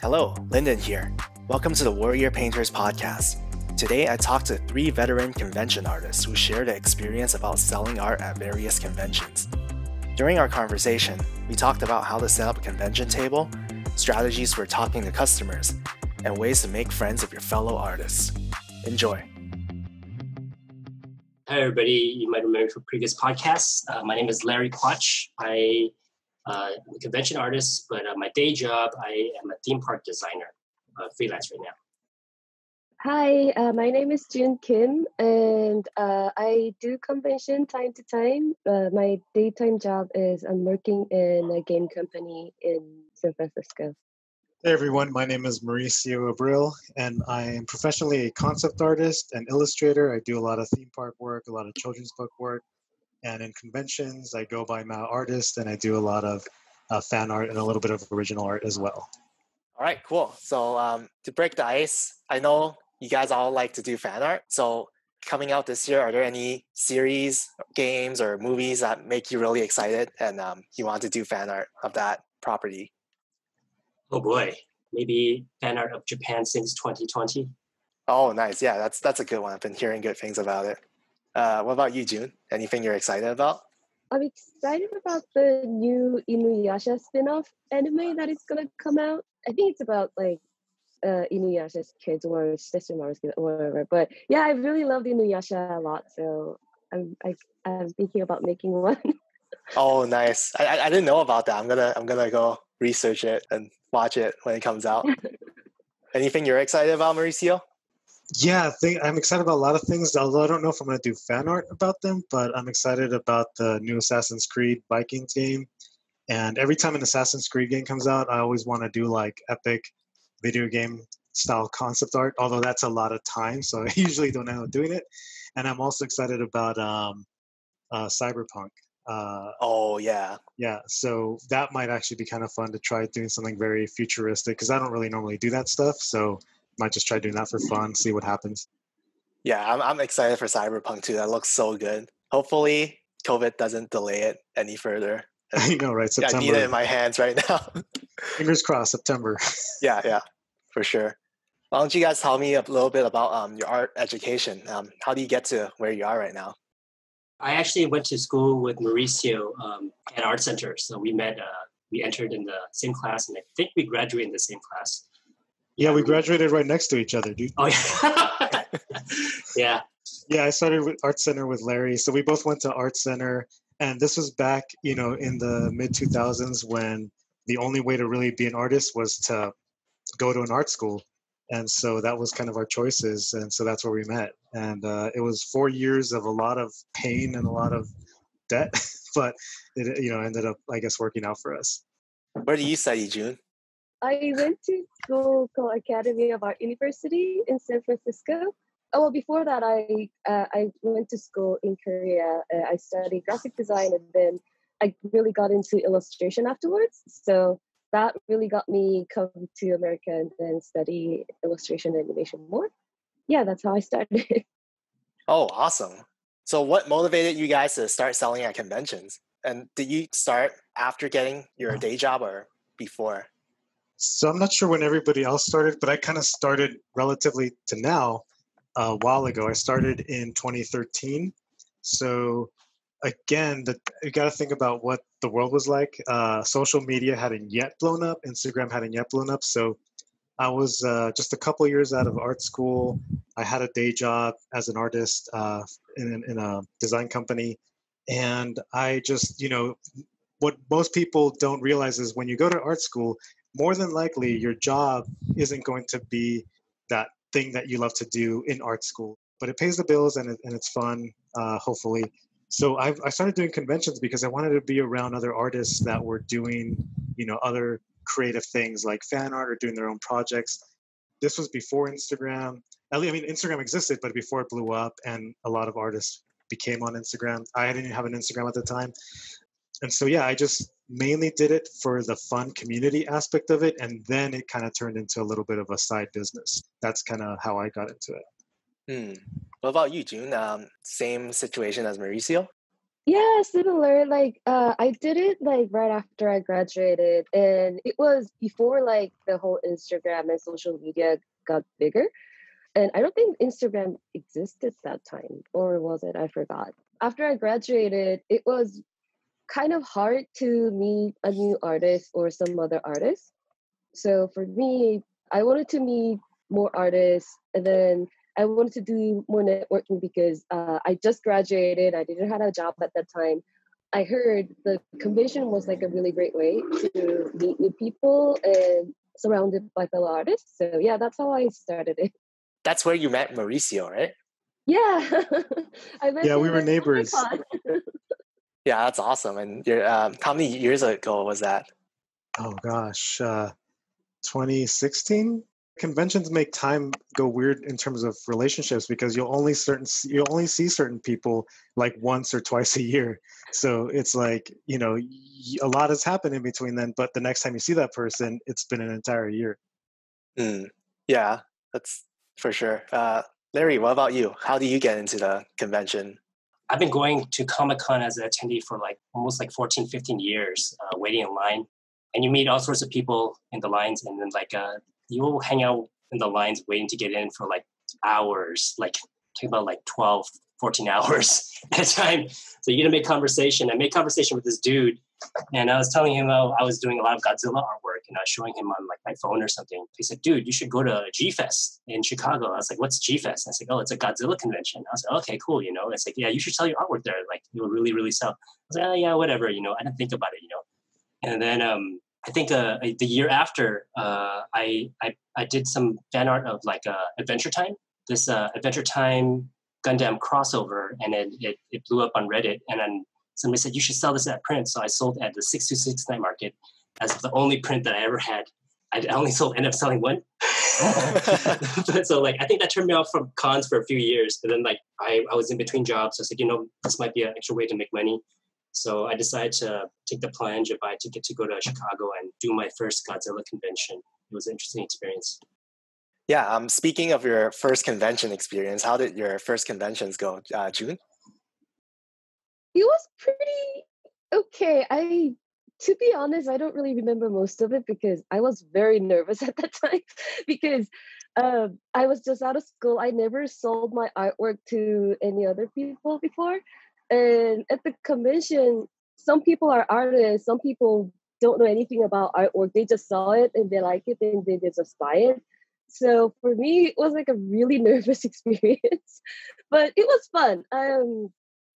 Hello, Linden here. Welcome to the Warrior Painters podcast. Today I talked to 3 veteran convention artists who share their experience about selling art at various conventions. During our conversation, we talked about how to set up a convention table, strategies for talking to customers, and ways to make friends with your fellow artists. Enjoy. Hi, everybody. You might remember from previous podcasts. My name is Larry Quach. I'm a convention artist, but my day job, I am a theme park designer, freelance right now. Hi, my name is June Kim, and I do convention time to time. My daytime job is I'm working in a game company in San Francisco. Hey everyone, my name is Mauricio Abril, and I am professionally a concept artist and illustrator. I do a lot of theme park work, a lot of children's book work, and in conventions, I go by my artist, and I do a lot of fan art and a little bit of original art as well. All right, cool. So to break the ice, I know you guys all like to do fan art. So coming out this year, are there any series, games, or movies that make you really excited and you want to do fan art of that property? Oh boy, maybe fan art of Japan since 2020. Oh, nice. Yeah, that's a good one. I've been hearing good things about it. What about you, June? Anything you're excited about? I'm excited about the new Inuyasha spin-off anime that is gonna come out. I think it's about like Inuyasha's kids or Sesshomaru's kids or whatever. But yeah, I really love Inuyasha a lot, so I'm thinking about making one. Oh, nice. I didn't know about that. I'm gonna go research it and watch it when it comes out. Anything you're excited about, Mauricio? Yeah, I'm excited about a lot of things, although I don't know if I'm going to do fan art about them, but I'm excited about the new Assassin's Creed Vikings game. And every time an Assassin's Creed game comes out, I always want to do like epic video game style concept art, although that's a lot of time, so I usually don't end up doing it. And I'm also excited about Cyberpunk. Oh, yeah. Yeah, so that might actually be kind of fun to try doing something very futuristic, because I don't really normally do that stuff, so might just try doing that for fun, see what happens. Yeah, I'm excited for Cyberpunk too. That looks so good. Hopefully, COVID doesn't delay it any further. I know, right? September. I need it in my hands right now. Fingers crossed, September. Yeah, for sure. Why don't you guys tell me a little bit about your art education? How do you get to where you are right now? I actually went to school with Mauricio at Art Center. So we met, we entered in the same class, and I think we graduated in the same class. Yeah, we graduated right next to each other, dude. Oh, yeah. Yeah. Yeah, I started with Art Center with Larry. So we both went to Art Center. And this was back, in the mid-2000s when the only way to really be an artist was to go to an art school. And so that was kind of our choices. And so that's where we met. And it was 4 years of a lot of pain and a lot of debt. But it, ended up, I guess, working out for us. Where do you study, June? I went to school called Academy of Art University in San Francisco. Oh, well, before that, I went to school in Korea. I studied graphic design, and then I really got into illustration afterwards. So that really got me come to America and then study illustration and animation more. Yeah, that's how I started. Oh, awesome. So what motivated you guys to start selling at conventions? And did you start after getting your day job or before? So I'm not sure when everybody else started, but I kind of started relatively to now. A while ago. I started in 2013. So again, you got to think about what the world was like. Social media hadn't yet blown up. Instagram hadn't yet blown up. So I was just a couple years out of art school. I had a day job as an artist in a design company. And I just, what most people don't realize is when you go to art school, more than likely your job isn't going to be that thing that you love to do in art school, but it pays the bills and it's fun, hopefully. So I started doing conventions because I wanted to be around other artists that were doing, other creative things like fan art or doing their own projects. This was before Instagram. I mean, Instagram existed, but before it blew up and a lot of artists became on Instagram. I didn't even have an Instagram at the time. And so, yeah, I just mainly did it for the fun community aspect of it. And then it kind of turned into a little bit of a side business. That's kind of how I got into it. What about you, June? Same situation as Mauricio? Yeah, similar. Like, I did it like right after I graduated, and it was before like the whole Instagram and social media got bigger. And I don't think Instagram existed that time, or was it? I forgot. After I graduated, it was kind of hard to meet a new artist or some other artist. So for me, I wanted to meet more artists, and then I wanted to do more networking because I just graduated. I didn't have a job at that time. I heard the convention was like a really great way to meet new people and surrounded by fellow artists. So yeah, that's how I started it. That's where you met Mauricio, right? Yeah, I met Yeah, we him were at Comic neighbors. Con. Yeah, that's awesome. And you're, how many years ago was that? Oh gosh, 2016. Conventions make time go weird in terms of relationships because you'll only see certain people like once or twice a year. So it's like, a lot has happened in between then, but the next time you see that person, it's been an entire year. Mm, yeah, that's for sure. Larry, what about you? How do you get into the convention? I've been going to Comic-Con as an attendee for like almost like 14, 15 years, waiting in line. And you meet all sorts of people in the lines, and then like you'll hang out in the lines waiting to get in for like hours, like talking about like 12, 14 hours at a time. So you're gonna make conversation. I made conversation with this dude, and I was telling him I was doing a lot of Godzilla artwork, and I was showing him on like my phone or something. He said, "Dude, you should go to G Fest in Chicago." I was like, "What's G Fest?" I was like, "Oh, it's a Godzilla convention." I was like, "Okay, cool." It's like, "Yeah, you should sell your artwork there. Like, it will really, really sell." I was like, "Oh, yeah, whatever." I didn't think about it. And then I think the year after, I did some fan art of like Adventure Time, this Adventure Time Gundam crossover, and it blew up on Reddit. And then somebody said, "You should sell this at print." So I sold at the 626 night market as the only print that I ever had. I only ended up selling one. So like I think that turned me off from cons for a few years. And then like I was in between jobs. So I said, this might be an extra way to make money. So I decided to take the plunge and buy a ticket to go to Chicago and do my first Godzilla convention. It was an interesting experience. Yeah, speaking of your first convention experience, how did your first conventions go, June? It was pretty okay. To be honest, I don't really remember most of it because I was very nervous at that time because I was just out of school. I never sold my artwork to any other people before. And at the convention, some people are artists, some people don't know anything about artwork. They just saw it and they like it and they just buy it. So for me, it was like a really nervous experience, but it was fun.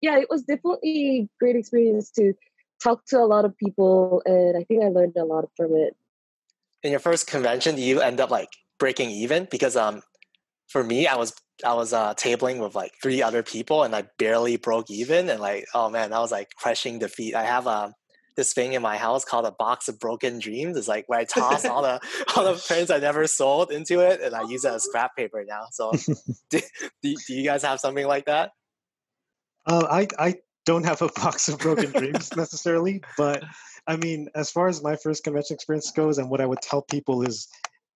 Yeah, it was definitely a great experience to talk to a lot of people, and I think I learned a lot from it. In your first convention, do you end up like breaking even? Because for me, I was tabling with like 3 other people, and I barely broke even. And like, oh man, that was like crushing defeat. I have this thing in my house called a box of broken dreams. It's like where I toss all the prints I never sold into it, and I use it as scrap paper now. So, do you guys have something like that? I don't have a box of broken dreams necessarily, but I mean, as far as my first convention experience goes, and what I would tell people is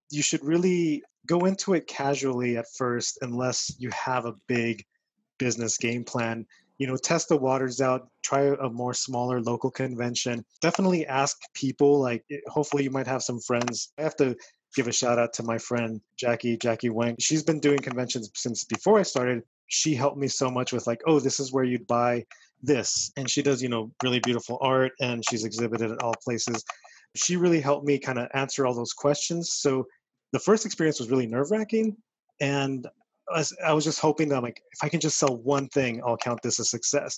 you should really go into it casually at first, unless you have a big business game plan. Test the waters out, try a more smaller local convention. Definitely ask people, like, hopefully you might have some friends. I have to give a shout out to my friend Jackie Wang. She's been doing conventions since before I started. She helped me so much with like, oh, this is where you'd buy this. And she does, really beautiful art, and she's exhibited at all places. She really helped me kind of answer all those questions. So the first experience was really nerve-wracking, and I was just hoping that like, if I can just sell one thing, I'll count this a success.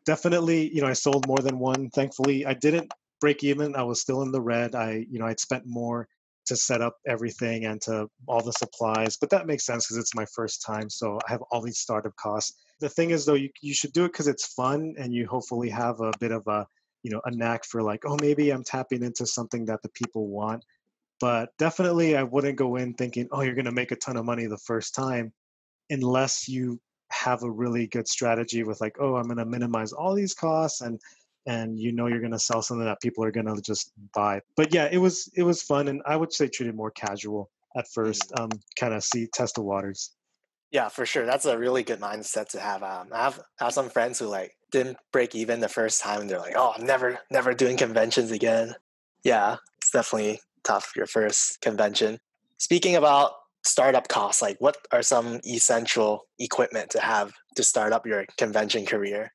Definitely, I sold more than one. Thankfully, I didn't break even. I was still in the red. I'd spent more to set up everything and to all the supplies, but that makes sense because it's my first time. So I have all these startup costs. The thing is though, you should do it because it's fun, and you hopefully have a bit of a knack for like, oh, maybe I'm tapping into something that the people want. But definitely I wouldn't go in thinking, oh, you're going to make a ton of money the first time, unless you have a really good strategy with like, oh, I'm going to minimize all these costs, and you're going to sell something that people are going to just buy. But yeah, it was fun, and I would say treat it more casual at first, kind of test the waters. Yeah, for sure. That's a really good mindset to have. I have some friends who like didn't break even the first time and they're like, oh, I'm never doing conventions again. Yeah, it's definitely tough, your first convention. Speaking about startup costs, like what are some essential equipment to have to start up your convention career?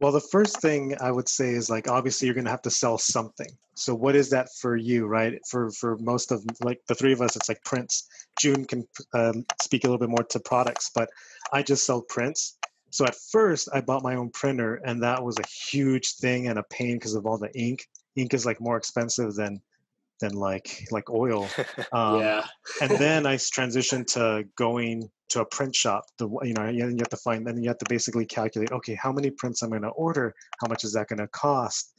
Well, the first thing I would say is like, obviously you're going to have to sell something. So what is that for you, right? For most of like the three of us, it's like prints. June can speak a little bit more to products, but I just sell prints. So at first I bought my own printer and that was a huge thing and a pain because of all the ink. Ink is like more expensive than like oil. Yeah. And then I transitioned to going to a print shop. You have to find, then you have to basically calculate, okay, how many prints I'm going to order? How much is that going to cost?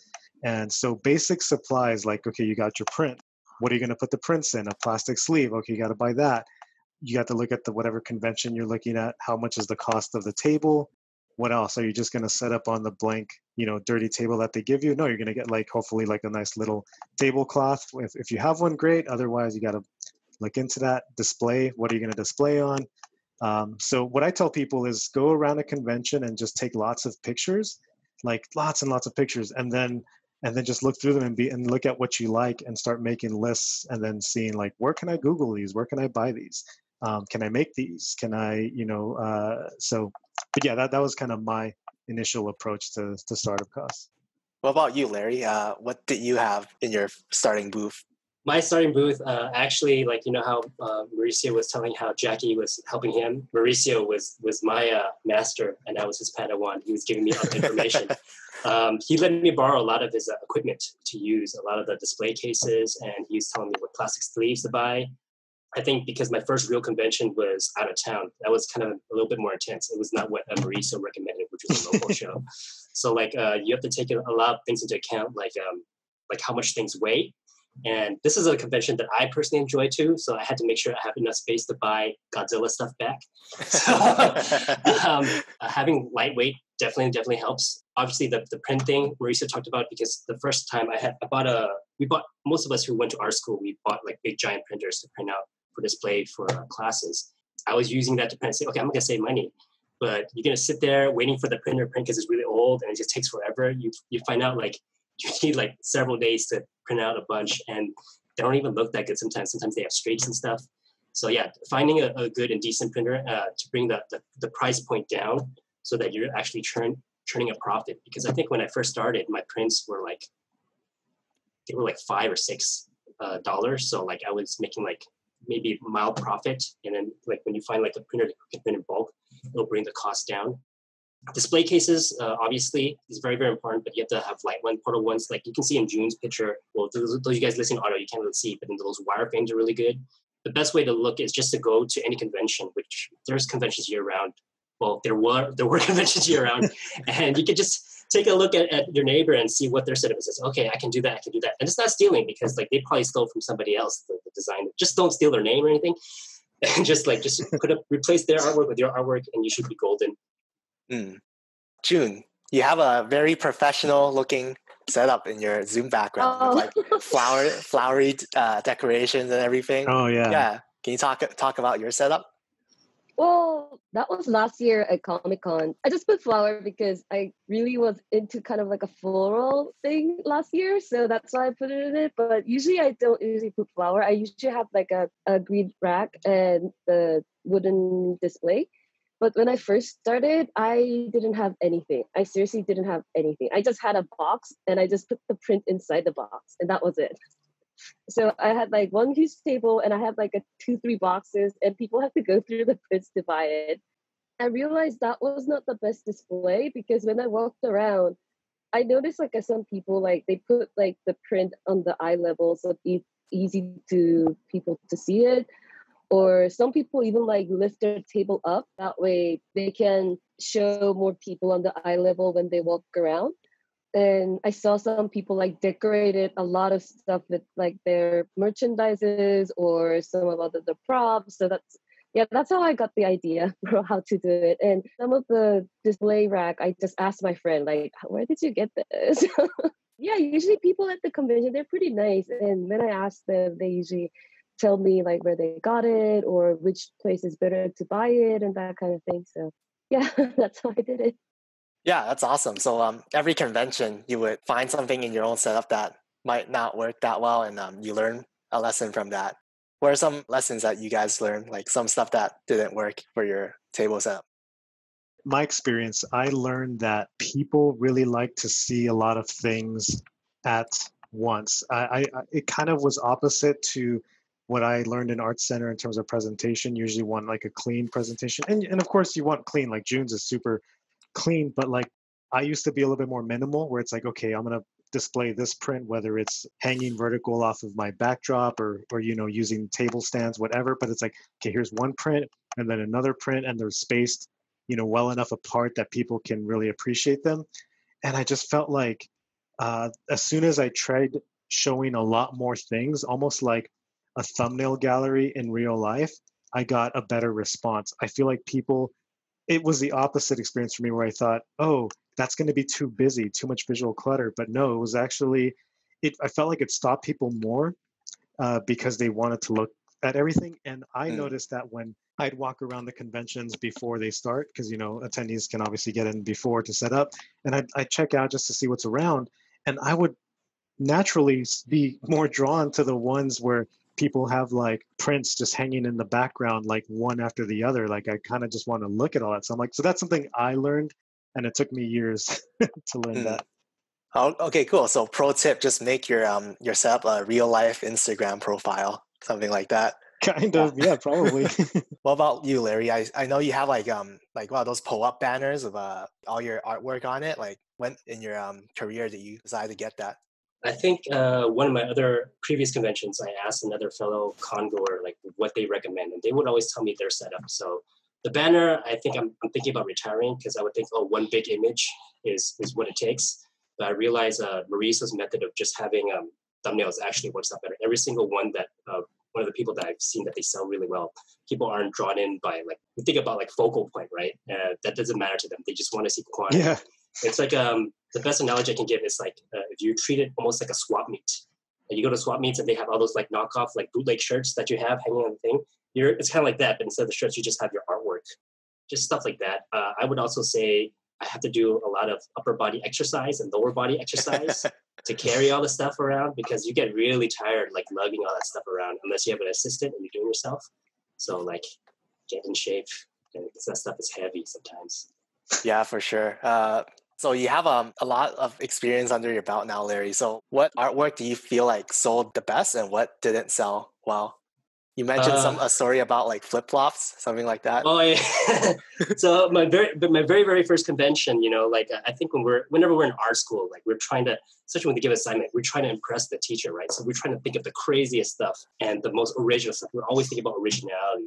And so basic supplies like, okay, you got your print. What are you going to put the prints in? A plastic sleeve. Okay, you got to buy that. You got to look at the whatever convention you're looking at. How much is the cost of the table? What else? Are you just going to set up on the blank, dirty table that they give you? No, you're going to get like, hopefully like a nice little tablecloth. If you have one, great. Otherwise, you got to look into that. Display. What are you going to display on? So what I tell people is go around a convention and just take lots of pictures, like lots and lots of pictures, and then just look through them and look at what you like and start making lists and then seeing like, where can I Google these? Where can I buy these? Can I make these? Can I, but yeah, that was kind of my initial approach to startup costs. What about you, Larry? What did you have in your starting booth? My starting booth, actually, like, how Mauricio was telling how Jackie was helping him. Mauricio was my master, and I was his Padawan. He was giving me all the information. He let me borrow a lot of his equipment to use, a lot of the display cases, and he was telling me what plastic sleeves to buy. I think because my first real convention was out of town, that was kind of a little bit more intense. It was not what Mauricio recommended, which was a local show. So, like, you have to take a lot of things into account, like how much things weigh. And this is a convention that I personally enjoy too, so I had to make sure I have enough space to buy Godzilla stuff back. So having lightweight definitely helps. Obviously, the print thing Mauricio talked about, because the first time most of us who went to art school, we bought like big giant printers to print out for display for classes. I was using that to print and say, okay, I'm gonna save money. But you're gonna sit there waiting for the printer to print because it's really old and it just takes forever. You find out like you need like several days to print out a bunch, and they don't even look that good sometimes. Sometimes they have streaks and stuff. So yeah, finding a good and decent printer to bring the price point down so that you're actually churning a profit. Because I think when I first started, my prints were like $5 or $6. So like I was making like maybe mild profit, and then like when you find like a printer that can print in bulk, it'll bring the cost down. Display cases, obviously, is very, very important, but you have to have light one, portable ones. Like you can see in June's picture, well, those you guys listening audio, you can't really see, but then those wireframes are really good. The best way to look is just to go to any convention, which there's conventions year round. Well, there were conventions year round, and you could just take a look at your neighbor and see what their setup is. Says, okay, I can do that. And it's not stealing, because like they probably stole from somebody else, the design. Just don't steal their name or anything. And just replace their artwork with your artwork, and you should be golden. June, you have a very professional looking setup in your Zoom background with like flowery decorations and everything. Oh yeah. Yeah. Can you talk about your setup? Well, that was last year at Comic-Con. I just put flower because I really was into kind of like a floral thing last year. So that's why I put it in it. But usually I don't put flower. I usually have like a green rack and the wooden display. But when I first started, I didn't have anything. I seriously didn't have anything. I just had a box and I just put the print inside the box, and that was it. So I had like one huge table and I had like 2-3 boxes, and people have to go through the prints to buy it. I realized that was not the best display, because when I walked around, I noticed like some people, like they put like the print on the eye level so it's easy to people to see it. Or some people even like lift their table up. That way they can show more people on the eye level when they walk around. And I saw some people like decorated a lot of stuff with like their merchandises or some of the props. So that's how I got the idea for how to do it. And some of the display rack, I just asked my friend, like, where did you get this? Yeah, usually people at the convention, they're pretty nice. And when I ask them, they usually tell me like where they got it or which place is better to buy it and that kind of thing. So yeah, that's how I did it. Yeah, that's awesome. So every convention, you would find something in your own setup that might not work that well, and you learn a lesson from that. What are some lessons that you guys learned, like some stuff that didn't work for your table setup? My experience, I learned that people really like to see a lot of things at once. It kind of was opposite to what I learned in Art Center in terms of presentation. Usually want like a clean presentation. And of course you want clean, like June's is super clean, but like I used to be a little bit more minimal where it's like, okay, I'm going to display this print, whether it's hanging vertical off of my backdrop or, using table stands, whatever. But it's like, okay, here's one print and then another print and they're spaced, well enough apart that people can really appreciate them. And I just felt like as soon as I tried showing a lot more things, almost like a thumbnail gallery in real life, I got a better response. I feel like it was the opposite experience for me where I thought, oh, that's going to be too busy, too much visual clutter. But no, it was actually, I felt like it stopped people more because they wanted to look at everything. And I noticed that when I'd walk around the conventions before they start, because, attendees can obviously get in before to set up, and I'd check out just to see what's around. And I would naturally be more drawn to the ones where people have like prints just hanging in the background, like one after the other. Like I kind of just want to look at all that. So I'm like, so that's something I learned, and it took me years to learn Mm. that. Oh, okay, cool. So pro tip, just make your setup a real life Instagram profile, something like that. Kind of, yeah, probably. What about you, Larry? I know you have like wow, those pull-up banners of all your artwork on it. Like when in your career did you decide to get that? I think one of my other previous conventions, I asked another fellow congoer like what they recommend, and they would always tell me their setup. So the banner, I think I'm thinking about retiring because I would think, oh, one big image is what it takes. But I realize Mauricio's method of just having thumbnails actually works out better. Every single one that one of the people that I've seen that they sell really well, people aren't drawn in by like, we think about like focal point, right? That doesn't matter to them. They just want to see quantity. Yeah. It's like the best analogy I can give is like if you treat it almost like a swap meet. You go to swap meets and they have all those like knockoff like bootleg shirts that you have hanging on the thing. It's kind of like that, but instead of the shirts, you just have your artwork, just stuff like that. I would also say I have to do a lot of upper body exercise and lower body exercise to carry all the stuff around because you get really tired like lugging all that stuff around unless you have an assistant and you're doing yourself. So like get in shape because that stuff is heavy sometimes. Yeah, for sure. So you have a lot of experience under your belt now, Larry. So what artwork do you feel like sold the best and what didn't sell well? You mentioned a story about like flip-flops, something like that. Oh yeah. So my very first convention, like I think whenever we're in art school, like we're trying to, especially when they give assignment, we're trying to impress the teacher, right? So we're trying to think of the craziest stuff and the most original stuff. We're always thinking about originality.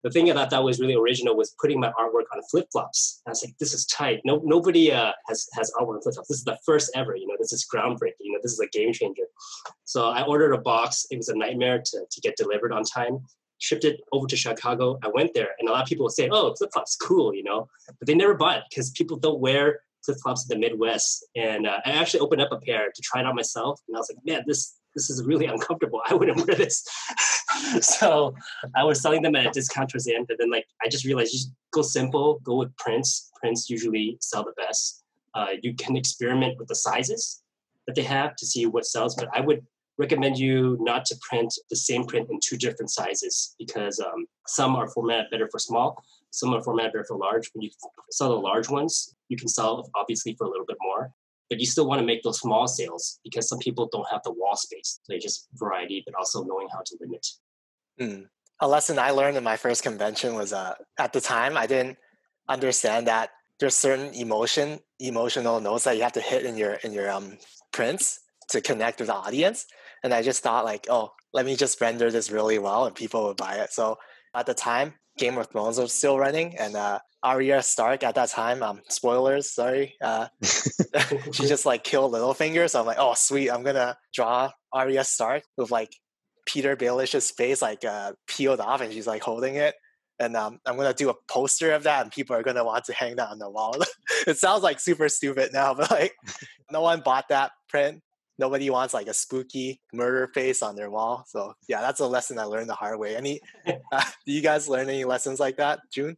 The thing I thought that was really original was putting my artwork on flip-flops. I was like, this is tight. Nobody has artwork on flip-flops. This is the first ever, this is groundbreaking, this is a game changer. So I ordered a box. It was a nightmare to get delivered on time. Shipped it over to Chicago. I went there and a lot of people would say, oh, flip-flops, cool, but they never bought it because people don't wear flip-flops in the Midwest. And I actually opened up a pair to try it on myself. And I was like, man, this is really uncomfortable. I wouldn't wear this. So I was selling them at a discount towards the end. But then I just realized you just go simple, go with prints. Prints usually sell the best. You can experiment with the sizes that they have to see what sells. But I would recommend you not to print the same print in two different sizes because some are formatted better for small, some are formatted better for large. When you sell the large ones, you can sell obviously for a little bit more. But you still want to make those small sales because some people don't have the wall space. So just variety, but also knowing how to limit. A lesson I learned in my first convention was at the time, I didn't understand that there's certain emotional notes that you have to hit in your prints to connect with the audience. And I just thought like, oh, let me just render this really well and people would buy it. So at the time, Game of Thrones was still running and Arya Stark at that time, spoilers, sorry, she just like killed Littlefinger. So I'm like, oh sweet, I'm gonna draw Arya Stark with like Peter Baelish's face like peeled off and she's like holding it. And I'm gonna do a poster of that and people are gonna want to hang that on the wall. It sounds like super stupid now, but like no one bought that print. Nobody wants like a spooky murder face on their wall. So yeah, that's a lesson I learned the hard way. Do you guys learn any lessons like that, June?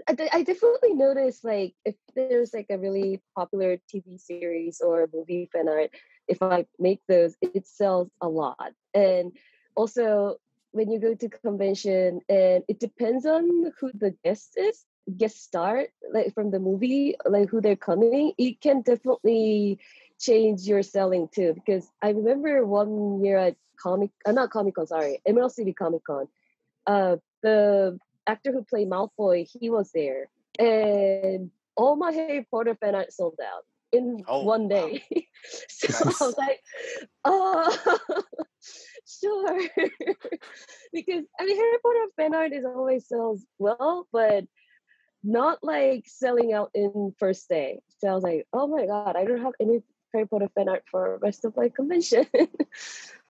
I definitely noticed, like, if there's like a really popular TV series or movie fan art, if I make those, it sells a lot. And also, when you go to convention, and it depends on who the guest star, like from the movie, like who they're coming, it can definitely change your selling too. Because I remember one year at not Comic Con, sorry, Emerald City Comic Con, the actor who played Malfoy, he was there, and all my Harry Potter fan art sold out in one day. Wow. So nice. I was like, oh, sure. Because I mean, Harry Potter fan art is always sells well, but not like selling out in first day. So I was like, oh my God, I don't have any Harry Potter fan art for rest of my convention.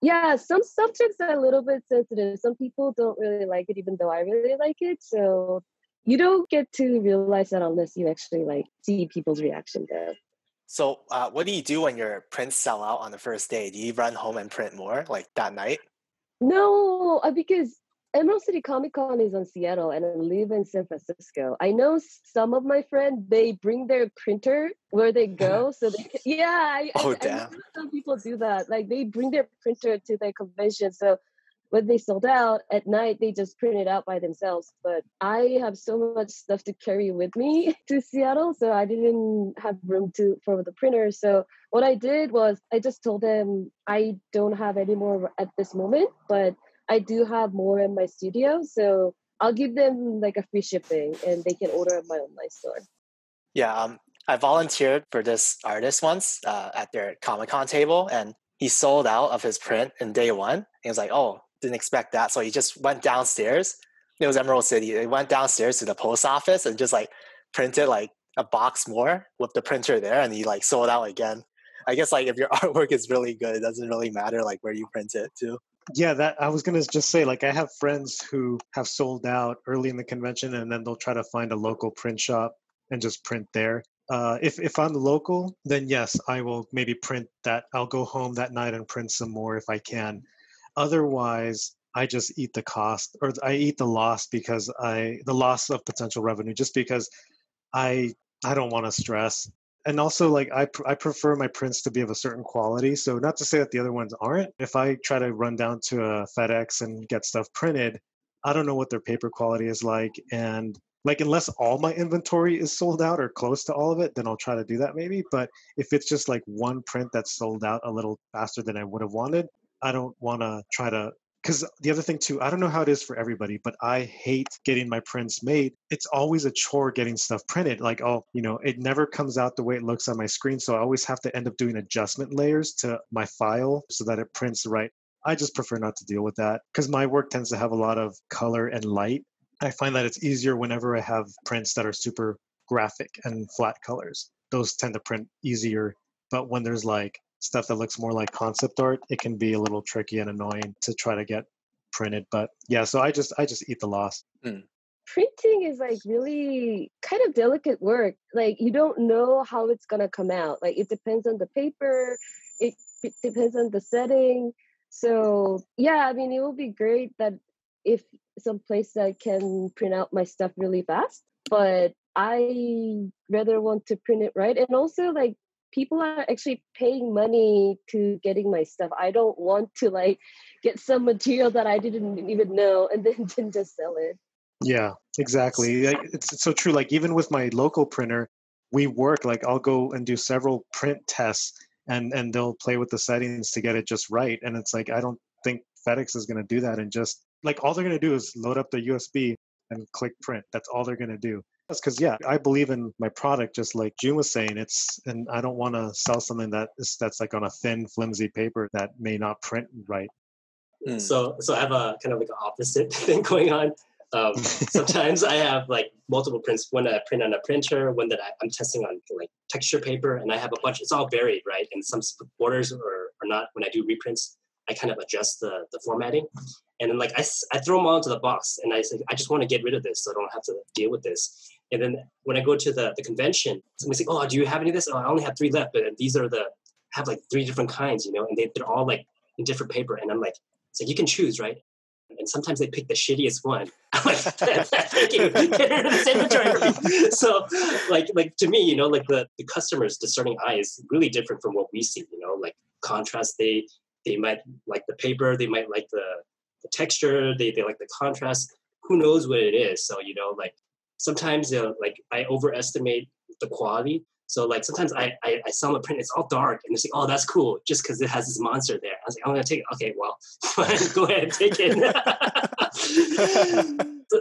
Yeah, some subjects are a little bit sensitive. Some people don't really like it, even though I really like it. So you don't get to realize that unless you actually like see people's reaction though. So what do you do when your prints sell out on the first day? Do you run home and print more like that night? No, because Emerald City Comic Con is in Seattle and I live in San Francisco. I know some of my friends, they bring their printer where they go. So they can, yeah, I know some people do that. Like they bring their printer to their convention. So when they sold out at night, they just print it out by themselves. But I have so much stuff to carry with me to Seattle. So I didn't have room for the printer. So what I did was I just told them I don't have any more at this moment, but I do have more in my studio, so I'll give them like a free shipping and they can order at my online store. Yeah, I volunteered for this artist once at their Comic-Con table, and he sold out of his print in day one. He was like, oh, didn't expect that. So he just went downstairs. It was Emerald City. He went downstairs to the post office and just like printed like a box more with the printer there, and he like sold out again. I guess like if your artwork is really good, it doesn't really matter like where you print it too. Yeah, that I was gonna just say, like I have friends who have sold out early in the convention, and then they'll try to find a local print shop and just print there. If I'm local, then yes, I will maybe print that. I'll go home that night and print some more if I can. Otherwise, I just eat the cost, or I eat the loss the loss of potential revenue, just because I don't want to stress. And also, like I prefer my prints to be of a certain quality. So not to say that the other ones aren't. If I try to run down to a FedEx and get stuff printed, I don't know what their paper quality is like. And like, unless all my inventory is sold out or close to all of it, then I'll try to do that maybe. But if it's just like one print that's sold out a little faster than I would have wanted, I don't want to try to. Because the other thing too, I don't know how it is for everybody, but I hate getting my prints made. It's always a chore getting stuff printed. Like, it never comes out the way it looks on my screen. So I always have to end up doing adjustment layers to my file so that it prints right. I just prefer not to deal with that because my work tends to have a lot of color and light. I find that it's easier whenever I have prints that are super graphic and flat colors. Those tend to print easier. But when there's like stuff that looks more like concept art, it can be a little tricky and annoying to try to get printed. But yeah, so I just eat the loss. Printing is like really kind of delicate work. Like you don't know how it's gonna come out. Like it depends on the paper, it depends on the setting. So yeah, I mean it will be great that if some place that can print out my stuff really fast, but I rather want to print it right. And also like people are actually paying money to getting my stuff. I don't want to like get some material that I didn't even know and then just sell it. Yeah, exactly. It's so true. Like even with my local printer, we work, like I'll go and do several print tests and they'll play with the settings to get it just right. And it's like, I don't think FedEx is going to do that. And just like, all they're going to do is load up the USB and click print. That's all they're going to do. That's because, yeah, I believe in my product, just like June was saying, and I don't want to sell something that's like on a thin, flimsy paper that may not print right. So I have a kind of like an opposite thing going on. Sometimes I have like multiple prints, one that I print on a printer, one that I'm testing on like texture paper, and I have a bunch. It's all varied, right? And some borders or not. When I do reprints, I kind of adjust the formatting, and then like I throw them all into the box, and I say I just want to get rid of this, so I don't have to deal with this. And then when I go to the convention, somebody's like, "Oh, do you have any of this?" "Oh, I only have 3 left, but these are have like 3 different kinds, and they're all like in different paper." And I'm like, "So you can choose, right?" And and sometimes they pick the shittiest one. I'm like, thank you, get rid of this inventory for me. So like to me, you know, like the customer's discerning eye is really different from what we see, you know, like contrast, they might like the paper, they might like the texture, they like the contrast, who knows what it is. So, you know, like sometimes like I overestimate the quality. So like sometimes I sell a print, it's all dark, and they say, oh, that's cool, just because it has this monster there. I was like, I'm gonna take it. Okay, well, go ahead and take it.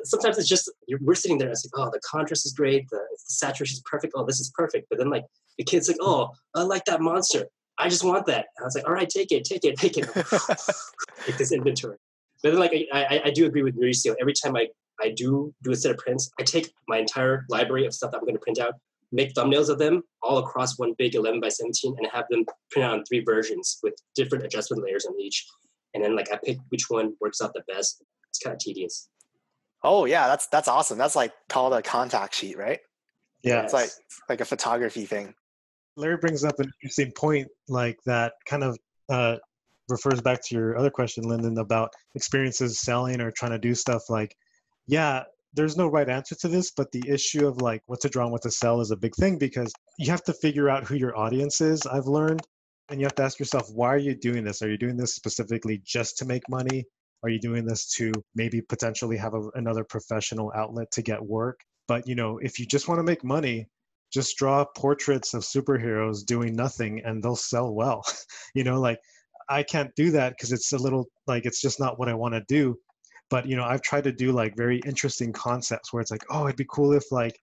Sometimes it's just we're sitting there and it's like, oh, the contrast is great, the saturation is perfect. Oh, this is perfect. But then like the kid's like, oh, I like that monster. I just want that. And I was like, all right, take it. Take this inventory. But then like I do agree with Mauricio. Every time I do a set of prints, I take my entire library of stuff that I'm going to print out, make thumbnails of them all across one big 11x17, and have them print out on 3 versions with different adjustment layers on each. And then like I pick which one works out the best. It's kind of tedious. Oh yeah, that's awesome. That's like called a contact sheet, right? Yeah, it's like a photography thing. Larry brings up an interesting point, like that kind of refers back to your other question, Linden, about experiences selling or trying to do stuff. Like, yeah, there's no right answer to this, but the issue of like what to draw and what to sell is a big thing, because you have to figure out who your audience is, I've learned. And you have to ask yourself, why are you doing this? Are you doing this specifically just to make money? Are you doing this to maybe potentially have another professional outlet to get work? But, you know, if you just want to make money, just draw portraits of superheroes doing nothing and they'll sell well. You know, like I can't do that because it's a little like, it's just not what I want to do. But, you know, I've tried to do like very interesting concepts where it's like, oh, it'd be cool if like,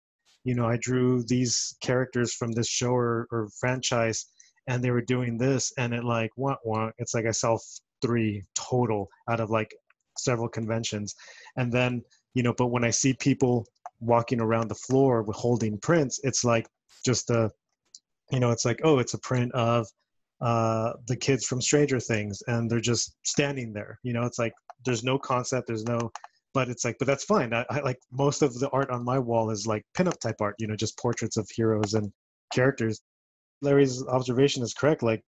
you know, I drew these characters from this show or franchise and they were doing this, and it like, it's like I sell 3 total out of like several conventions. And then, you know, but when I see people walking around the floor with holding prints, it's like just you know, it's like, oh, it's a print of the kids from Stranger Things, and they're just standing there. You know, it's like there's no concept, but it's like, but that's fine. I like most of the art on my wall is like pinup type art, you know, just portraits of heroes and characters. Larry's observation is correct. Like,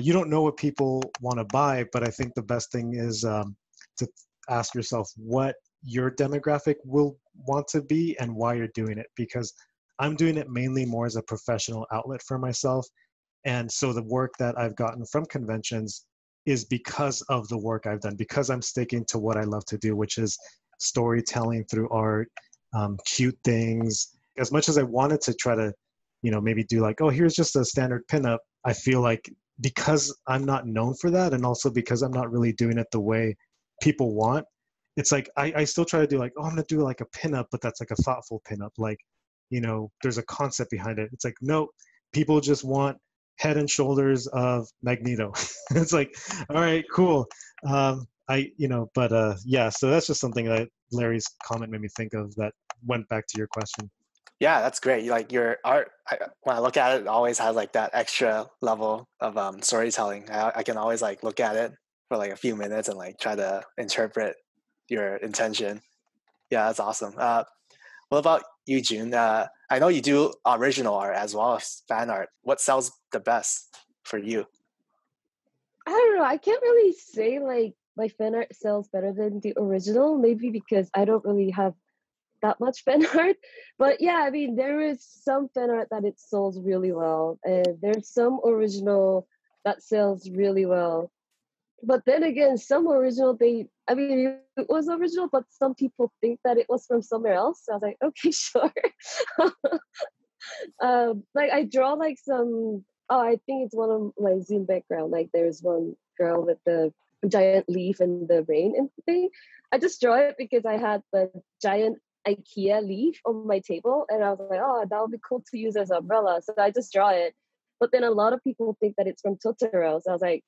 you don't know what people want to buy, but I think the best thing is to ask yourself what your demographic will want to be and why you're doing it. Because I'm doing it mainly more as a professional outlet for myself. And so the work that I've gotten from conventions is because of the work I've done, because I'm sticking to what I love to do, which is storytelling through art, cute things. As much as I wanted to try to, you know, maybe do like, oh, here's just a standard pinup, I feel like because I'm not known for that, and also because I'm not really doing it the way people want, it's like I still try to do like, oh, I'm gonna do like a pinup, but that's like a thoughtful pinup, like, you know, there's a concept behind it. It's like, no, people just want head and shoulders of Magneto. It's like, all right, cool. Yeah, so that's just something that Larry's comment made me think of that went back to your question. Yeah, that's great. Like your art, when I look at it, it always has like that extra level of storytelling. I can always like look at it for like a few minutes and like try to interpret your intention. Yeah, that's awesome. What about you, June? I know you do original art as well as fan art. What sells the best for you? I don't know. I can't really say like my fan art sells better than the original, maybe because I don't really have that much fan art. But yeah, I mean, there is some fan art that it sells really well. And there's some original that sells really well. But then again, some original, it was original, but some people think that it was from somewhere else. So I was like, okay, sure. Like I draw like I think it's one of my Zoom background. Like there's one girl with the giant leaf and the rain and thing. I just draw it because I had the giant IKEA leaf on my table, and I was like, oh, that would be cool to use as an umbrella. So I just draw it. But then a lot of people think that it's from Totoro. So I was like,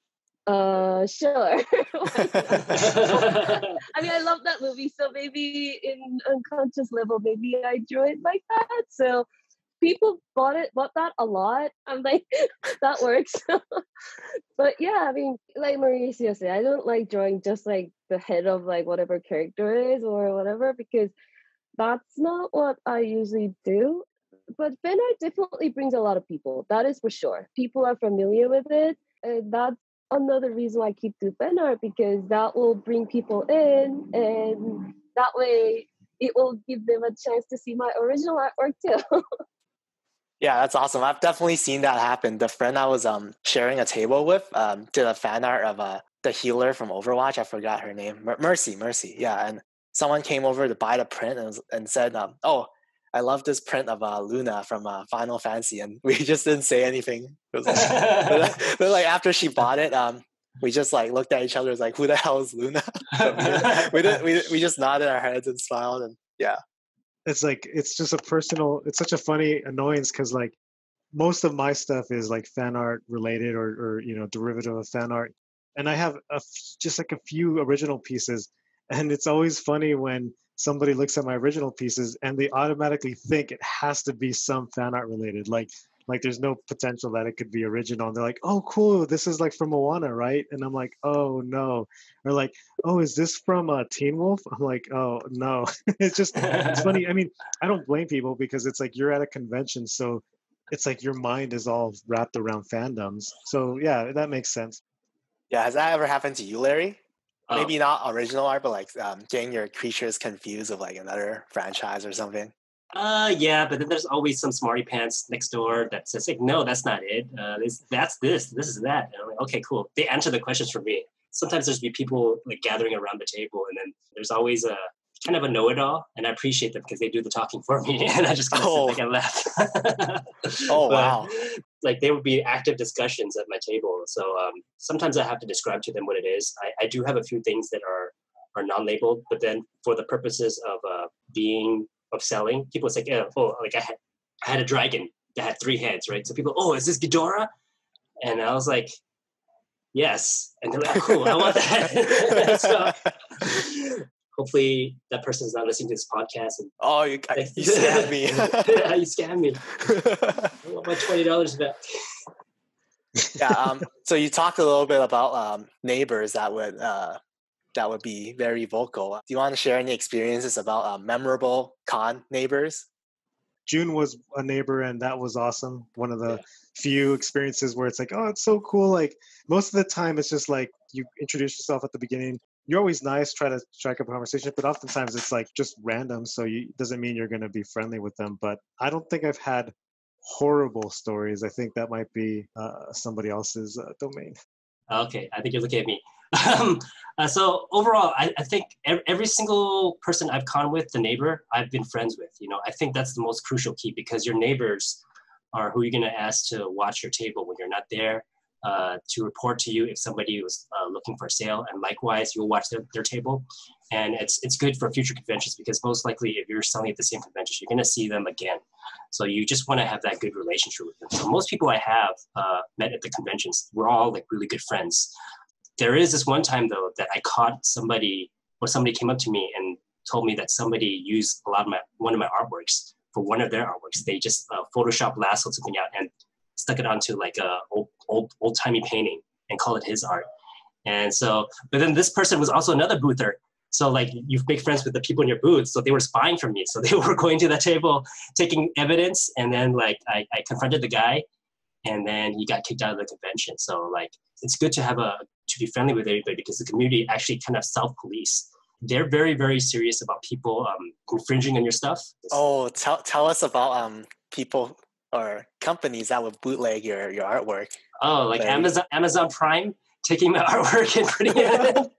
sure. I mean, I love that movie, so maybe in unconscious level, maybe I drew it like that. So people bought that a lot. I'm like, that works. But yeah, I mean, like Mauricio said, I don't like drawing just like the head of like whatever character is or whatever, because that's not what I usually do. But fan art definitely brings a lot of people. That is for sure. People are familiar with it. And that's another reason why I keep doing fan art, because that will bring people in, and that way it will give them a chance to see my original artwork too. Yeah, that's awesome. I've definitely seen that happen. The friend I was sharing a table with did a fan art of the healer from Overwatch. I forgot her name. Mercy. Yeah, and someone came over to buy the print and said, "Oh, I love this print of Luna from Final Fantasy," and we just didn't say anything. It was like, but like after she bought it, we just like looked at each other, like, "Who the hell is Luna?" we just nodded our heads and smiled, and yeah. It's like, it's just a personal, it's such a funny annoyance because like most of my stuff is like fan art related or you know, derivative of fan art. And I have just like a few original pieces. And it's always funny when somebody looks at my original pieces and they automatically think it has to be some fan art related. Like there's no potential that it could be original. And they're like, "Oh, cool. This is like from Moana, right?" And I'm like, "Oh, no." Or like, "Oh, is this from Teen Wolf?" I'm like, "Oh, no." It's funny. I mean, I don't blame people because it's like you're at a convention. So it's like your mind is all wrapped around fandoms. So yeah, that makes sense. Yeah, has that ever happened to you, Larry? Oh, Maybe not original art, but like getting your creatures confused with like another franchise or something. yeah, but then there's always some smarty pants next door that says like, no, that's not it. This is that. And I'm like, okay, cool. They answer the questions for me. Sometimes there's be people like gathering around the table, and then there's always a kind of a know-it-all, and I appreciate them because they do the talking for me, and I just kind of sit back and laugh. Oh, But, wow. like there would be active discussions at my table, so sometimes I have to describe to them what it is. I do have a few things that are non-labeled, but then for the purposes of selling, people say, oh, like I had a dragon that had 3 heads, right? So people, "Oh, is this Ghidorah?" And I was like, "Yes." And they're like, "Oh, cool, I want that." So hopefully that person's not listening to this podcast. And Oh, you scammed me. Yeah, you scammed me. I want my $20 back. Yeah. So you talked a little bit about neighbors that would be very vocal. Do you want to share any experiences about memorable con neighbors? June was a neighbor, and that was awesome. One of the few experiences where it's like, oh, it's so cool. Like most of the time, it's just like you introduce yourself at the beginning. You're always nice, try to strike up a conversation, but oftentimes it's like just random. So it doesn't mean you're going to be friendly with them. But I don't think I've had horrible stories. I think that might be somebody else's domain. Okay, I think you're looking at me. So overall, I think every single person I've con with, the neighbor, I've been friends with. You know, I think that's the most crucial key because your neighbors are who you're going to ask to watch your table when you're not there, to report to you if somebody was looking for a sale, and likewise, you'll watch their table. And it's good for future conventions because most likely, if you're selling at the same convention, you're going to see them again. So you just want to have that good relationship with them. So most people I have met at the conventions, we're all like really good friends. There is this one time though that I caught somebody came up to me and told me that somebody used one of my artworks for one of their artworks. They just Photoshop lassoed something out and stuck it onto like a old timey painting and call it his art. And so, but then this person was also another boother. So like you make friends with the people in your booth. So they were spying for me. So they were going to the table, taking evidence. And then like I confronted the guy and then he got kicked out of the convention. So like, it's good to be friendly with everybody because the community actually kind of self-police. They're very, very serious about people infringing on your stuff. Oh, tell us about people or companies that would bootleg your artwork. Oh, like Amazon Prime taking my artwork and putting it in.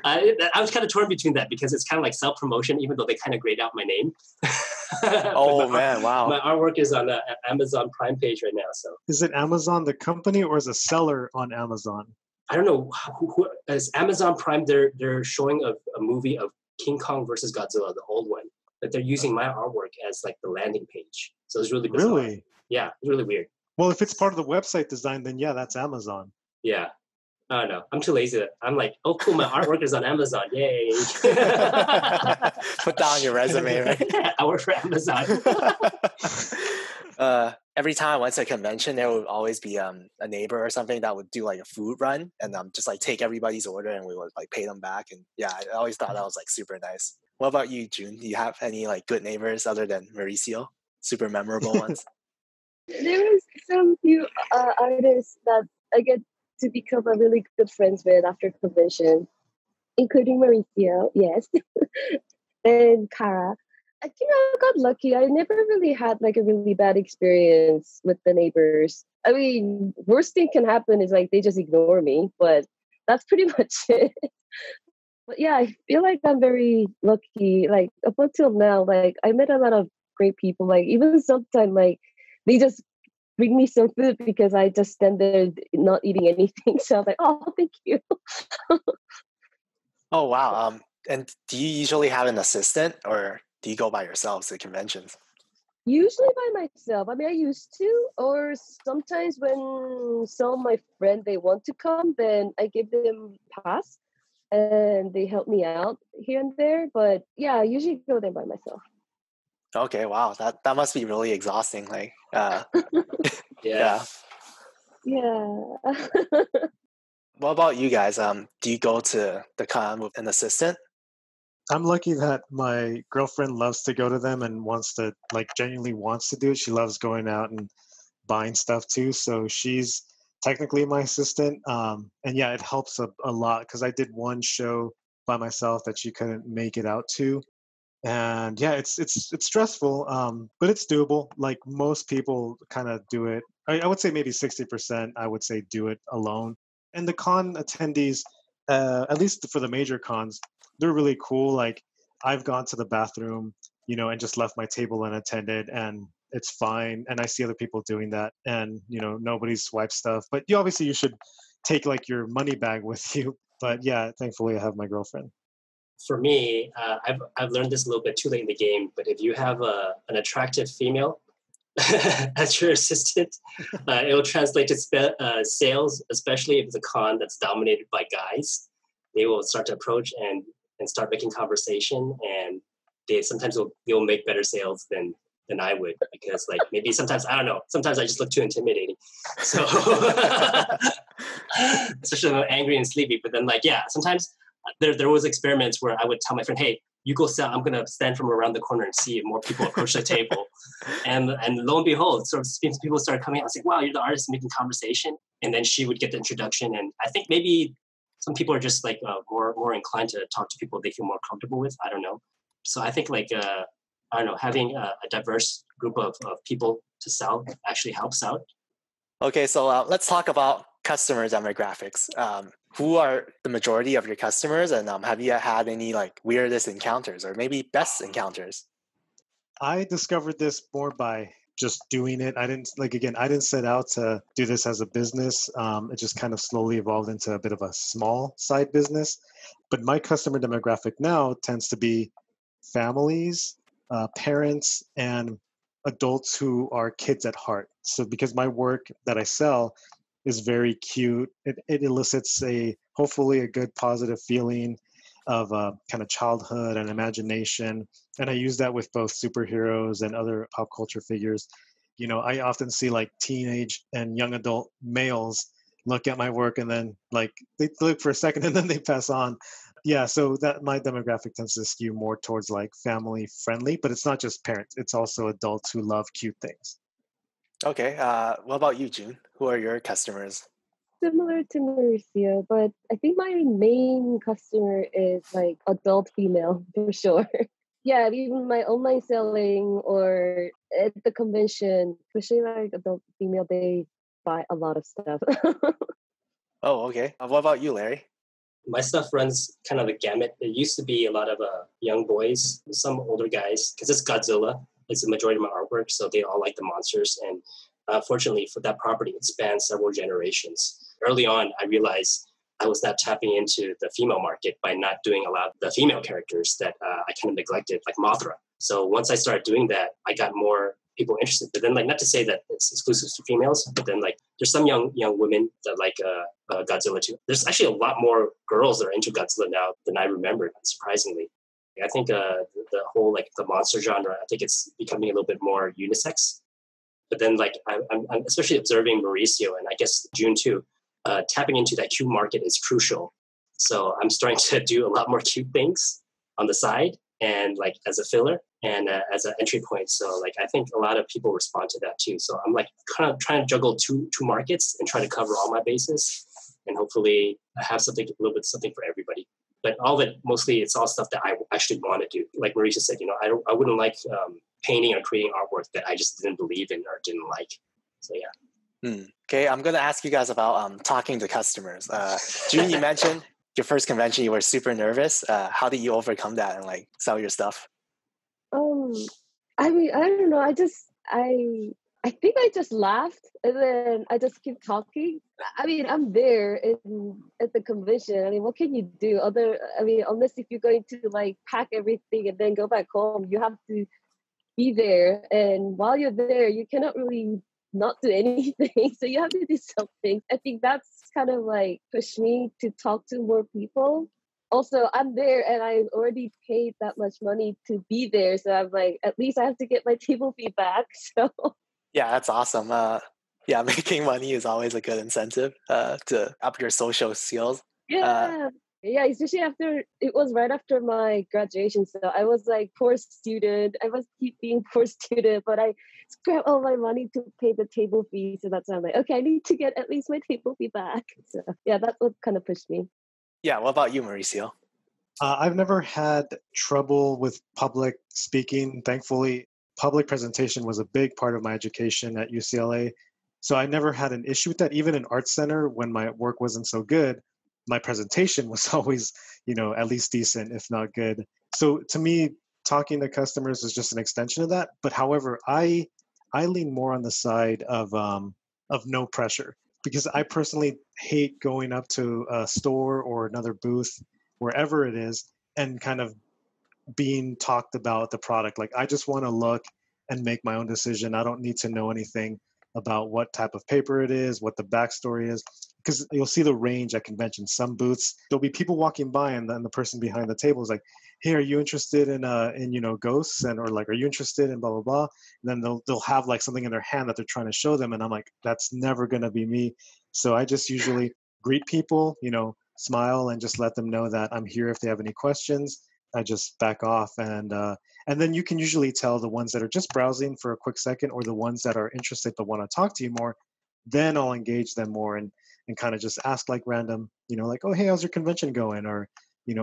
I was kind of torn between that because it's kind of like self-promotion, even though they kind of grayed out my name. Oh, man, wow. My artwork is on the Amazon Prime page right now. So is it Amazon, the company, or is a seller on Amazon? I don't know. Who is Amazon Prime? They're showing a movie of King Kong versus Godzilla, the old one, but they're using my artwork as like the landing page. So it's really bizarre. Really? Yeah, it's really weird. Well, if it's part of the website design, then yeah, that's Amazon. Yeah. I don't know. I'm too lazy. I'm like, oh, cool. My artwork is on Amazon. Yay. Put that on your resume, right? Yeah, I work for Amazon. Every time I went to a convention, there would always be a neighbor or something that would do like a food run and just like take everybody's order and we would like pay them back. And yeah, I always thought that was like super nice. What about you, June? Do you have any like good neighbors other than Mauricio? Super memorable ones? There was some few artists that I get to become a really good friends with after convention, including Mauricio, yes, and Kara. I think I got lucky. I never really had like a really bad experience with the neighbors. I mean, worst thing can happen is like they just ignore me, but that's pretty much it. But yeah, I feel like I'm very lucky. Like up until now, like I met a lot of great people. Like even sometimes, like they just bring me some food because I just stand there not eating anything. So I was like, oh, thank you. Oh, wow. And do you usually have an assistant or do you go by yourselves to conventions? Usually by myself. I mean, I used to, or sometimes when some of my friends they want to come, then I give them pass and they help me out here and there. But yeah, I usually go there by myself. Okay, wow. That must be really exhausting. Like, Yeah. yeah. Yeah. What about you guys? Do you go to the con with an assistant? I'm lucky that my girlfriend loves to go to them and wants to, like, genuinely wants to do it. She loves going out and buying stuff too. So she's technically my assistant. And yeah, it helps a lot because I did one show by myself that she couldn't make it out to. And yeah, it's stressful, but it's doable. Like most people kind of do it. I would say maybe 60%. I would say do it alone. And the con attendees, at least for the major cons, they're really cool. Like I've gone to the bathroom, and just left my table unattended, and it's fine. And I see other people doing that, and nobody swipes stuff. But you should take like your money bag with you. But yeah, thankfully I have my girlfriend. For me, I've learned this a little bit too late in the game, but if you have an attractive female as your assistant, it will translate to sales, especially if it's a con that's dominated by guys. They will start to approach and start making conversation, and they'll make better sales than I would, because like maybe sometimes I don't know, sometimes I just look too intimidating. So especially when I'm angry and sleepy. But then sometimes there was experiments where I would tell my friend, hey, you go sell, I'm gonna stand from around the corner and see if more people approach the table. And lo and behold, sort of people started coming out. I was like, wow, you're the artist making conversation. And then she would get the introduction. And I think maybe some people are just like more inclined to talk to people they feel more comfortable with. I don't know. So I think I don't know, having a diverse group of people to sell actually helps out. Okay, so let's talk about customer demographics. Who are the majority of your customers, and have you had any like weirdest encounters or maybe best encounters? I discovered this more by just doing it. I didn't set out to do this as a business. It just kind of slowly evolved into a bit of a small side business. But my customer demographic now tends to be families, parents, and adults who are kids at heart. So because my work that I sell is very cute, it elicits hopefully a good positive feeling of kind of childhood and imagination. And I use that with both superheroes and other pop culture figures. I often see like teenage and young adult males look at my work and then like they look for a second and then they pass on. Yeah, so that my demographic tends to skew more towards like family friendly, but it's not just parents, it's also adults who love cute things. Okay, what about you, June? Who are your customers? Similar to Mauricio, but I think my main customer is like adult female for sure. Yeah, even my online selling or at the convention, especially like adult female, they buy a lot of stuff. Oh, okay. What about you, Larry? My stuff runs kind of a gamut. There used to be a lot of young boys, some older guys, because it's Godzilla. It's the majority of my artwork, so they all like the monsters. And fortunately for that property, it spans several generations. Early on, I realized I was not tapping into the female market by not doing a lot of the female characters that I kind of neglected, like Mothra. So once I started doing that, I got more people interested. But then, not to say that it's exclusive to females, but then there's some young women that like Godzilla too. There's actually a lot more girls that are into Godzilla now than I remembered, surprisingly. I think the whole the monster genre, I think it's becoming a little bit more unisex. But then I'm especially observing Mauricio and I guess June too. Tapping into that cute market is crucial. So I'm starting to do a lot more cute things on the side and as a filler. and as an entry point. So like I think a lot of people respond to that too. So I'm like kind of trying to juggle two markets and try to cover all my bases, and hopefully have something, a little bit something for everybody. But all of it, mostly it's all stuff that I actually want to do. Like Mauricio said, I wouldn't like painting or creating artwork that I just didn't believe in or didn't like. So yeah. Okay, I'm going to ask you guys about talking to customers. June, you mentioned your first convention, you were super nervous. How did you overcome that and like sell your stuff? I mean, I don't know. I think I just laughed and then I just keep talking. I mean, I'm there at the convention. I mean, what can you do? Unless if you're going to like pack everything and then go back home, you have to be there. And while you're there, you cannot really not do anything. So you have to do something. I think that's kind of like pushed me to talk to more people. Also, I'm there and I already paid that much money to be there. So I'm like, at least I have to get my table fee back. So yeah, that's awesome. Yeah, making money is always a good incentive to up your social skills. Yeah, especially after, it was right after my graduation. So I was like, poor student. I must keep being poor student, but I scrapped all my money to pay the table fee. So that's why I'm like, okay, I need to get at least my table fee back. So yeah, that's what kind of pushed me. Yeah, what about you, Mauricio? I've never had trouble with public speaking. Thankfully, public presentation was a big part of my education at UCLA. So I never had an issue with that. Even in Art Center, when my work wasn't so good, my presentation was always, at least decent, if not good. So to me, talking to customers is just an extension of that. But however, I lean more on the side of no pressure, because I personally hate going up to a store or another booth, wherever it is, and kind of being talked about the product. Like, I just want to look and make my own decision. I don't need to know anything about what type of paper it is, what the backstory is, because you'll see the range at conventions. Some booths, there'll be people walking by, and then the person behind the table is like, "Hey, are you interested in ghosts?" Or like, "Are you interested in blah blah blah?" And then they'll have like something in their hand that they're trying to show them, and I'm like, that's never gonna be me. So I just usually greet people, smile, and just let them know that I'm here if they have any questions. I just back off, and then you can usually tell the ones that are just browsing for a quick second, or the ones that are interested but want to talk to you more. Then I'll engage them more and kind of just ask like random, like, "Oh, hey, how's your convention going?" Or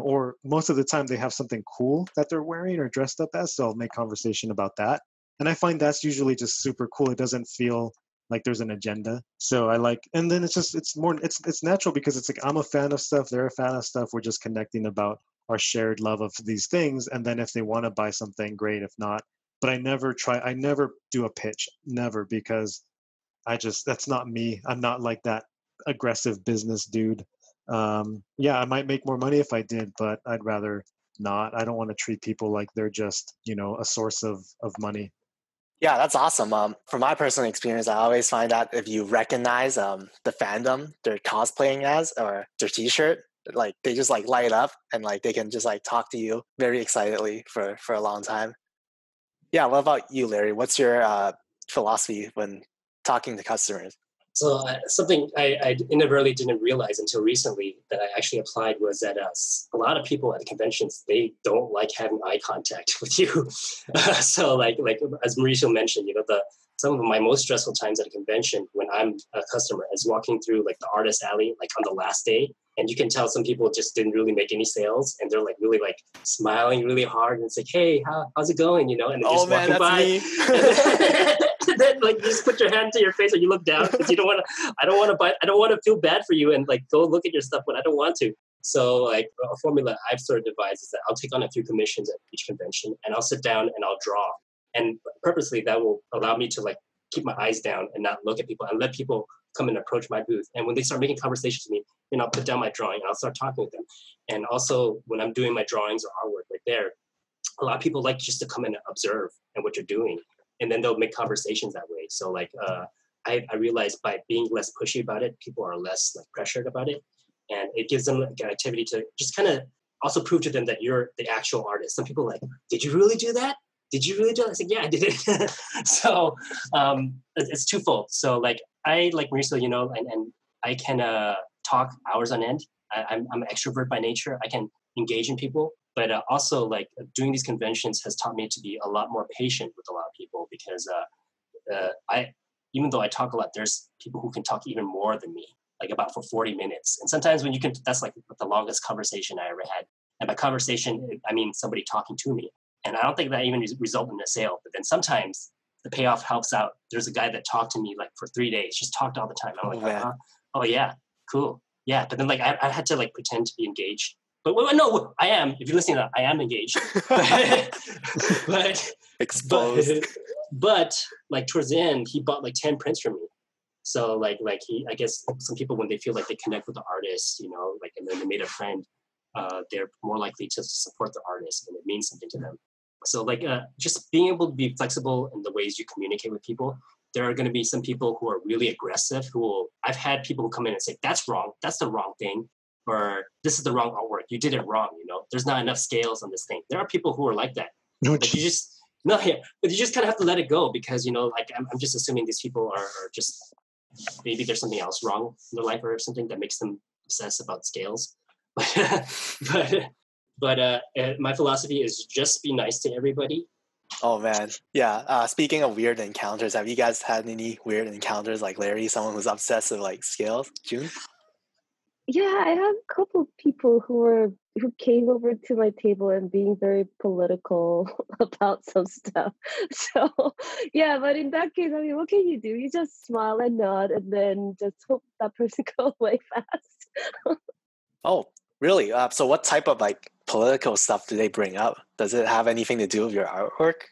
or most of the time they have something cool that they're wearing or dressed up as, so I'll make conversation about that. And I find that's usually just super cool. It doesn't feel like there's an agenda. So I like, and then it's natural, because it's like, I'm a fan of stuff, they're a fan of stuff. We're just connecting about our shared love of these things. And then if they want to buy something, great. If not, but I never do a pitch, never, because that's not me. I'm not like that aggressive business dude. Yeah, I might make more money if I did, but I'd rather not. I don't want to treat people like they're just, a source of money. Yeah, that's awesome. From my personal experience, I always find that if you recognize the fandom they're cosplaying as, or their T-shirt, like they just like light up, and like they can just like talk to you very excitedly for a long time. Yeah, what about you, Larry? What's your philosophy when talking to customers? So something I inadvertently didn't realize until recently that I actually applied was that a lot of people at the conventions, they don't like having eye contact with you. So like as Mauricio mentioned, some of my most stressful times at a convention when I'm a customer is walking through like the artist alley, like on the last day. And you can tell some people just didn't really make any sales, and they're like really like smiling really hard, and it's like, "Hey, how's it going?" And they're just walking by. Me. And then like you just put your hand to your face, or you look down, because you don't want to. I don't want to feel bad for you and like go look at your stuff when I don't want to. So like a formula I've sort of devised is that I'll take on a few commissions at each convention, and I'll sit down and I'll draw. And purposely that will allow me to like keep my eyes down and not look at people, and let people come and approach my booth. And when they start making conversations with me, then I'll put down my drawing and I'll start talking with them. And also when I'm doing my drawings or artwork right there, a lot of people like just to come in and observe and what you're doing. And then they'll make conversations that way. So like I realized by being less pushy about it, people are less like pressured about it. And it gives them like an activity to just kind of also prove to them that you're the actual artist. Some people are like, "Did you really do that? Did you really do it?" I said, "Yeah, I did it." So it's twofold. So like I like Mauricio, and I can talk hours on end. I'm an extrovert by nature. I can engage in people. But also, like, doing these conventions has taught me to be a lot more patient with a lot of people, because even though I talk a lot, there's people who can talk even more than me, like about for 40 minutes. And sometimes when you can, that's like the longest conversation I ever had. And by conversation, I mean somebody talking to me. And I don't think that even resulted in a sale. But then sometimes the payoff helps out. There's a guy that talked to me like for 3 days, just talked all the time. I'm like, oh yeah, cool. Yeah. But then like I had to like pretend to be engaged. But no, I am. If you're listening to that, I am engaged. but Exposed. But like towards the end, he bought like 10 prints from me. So like I guess some people, when they feel like they connect with the artist, like, and then they made a friend, they're more likely to support the artist, and it means something to them. So like just being able to be flexible in the ways you communicate with people. There are going to be some people who are really aggressive. I've had people who come in and say, "That's wrong. That's the wrong thing," or "This is the wrong artwork. You did it wrong. There's not enough scales on this thing." There are people who are like that. But you just but you just kind of have to let it go, because like I'm just assuming these people are just, maybe there's something else wrong in their life or something that makes them obsess about scales. But my philosophy is just be nice to everybody. Oh man, yeah. Speaking of weird encounters, have you guys had any weird encounters like Larry, someone who's obsessed with like scales? June? Yeah, I have a couple people who came over to my table and being very political about some stuff. So yeah, but in that case, I mean, what can you do? You just smile and nod, and then just hope that person go away fast. Oh, really? So what type of like political stuff do they bring up? Does it have anything to do with your artwork?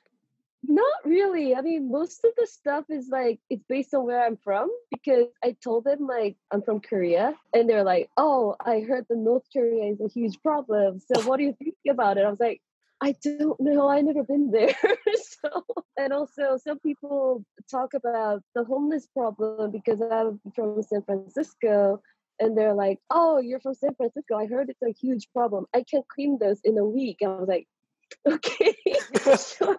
Not really. I mean, most of the stuff is like, it's based on where I'm from, because I told them like I'm from Korea, and they're like, "Oh, I heard that North Korea is a huge problem. So what do you think about it?" I was like, "I don't know. I've never been there." So, and also some people talk about the homeless problem because I'm from San Francisco. And they're like, "Oh, you're from San Francisco. I heard it's a huge problem. I can clean those in a week." I was like, okay, sure.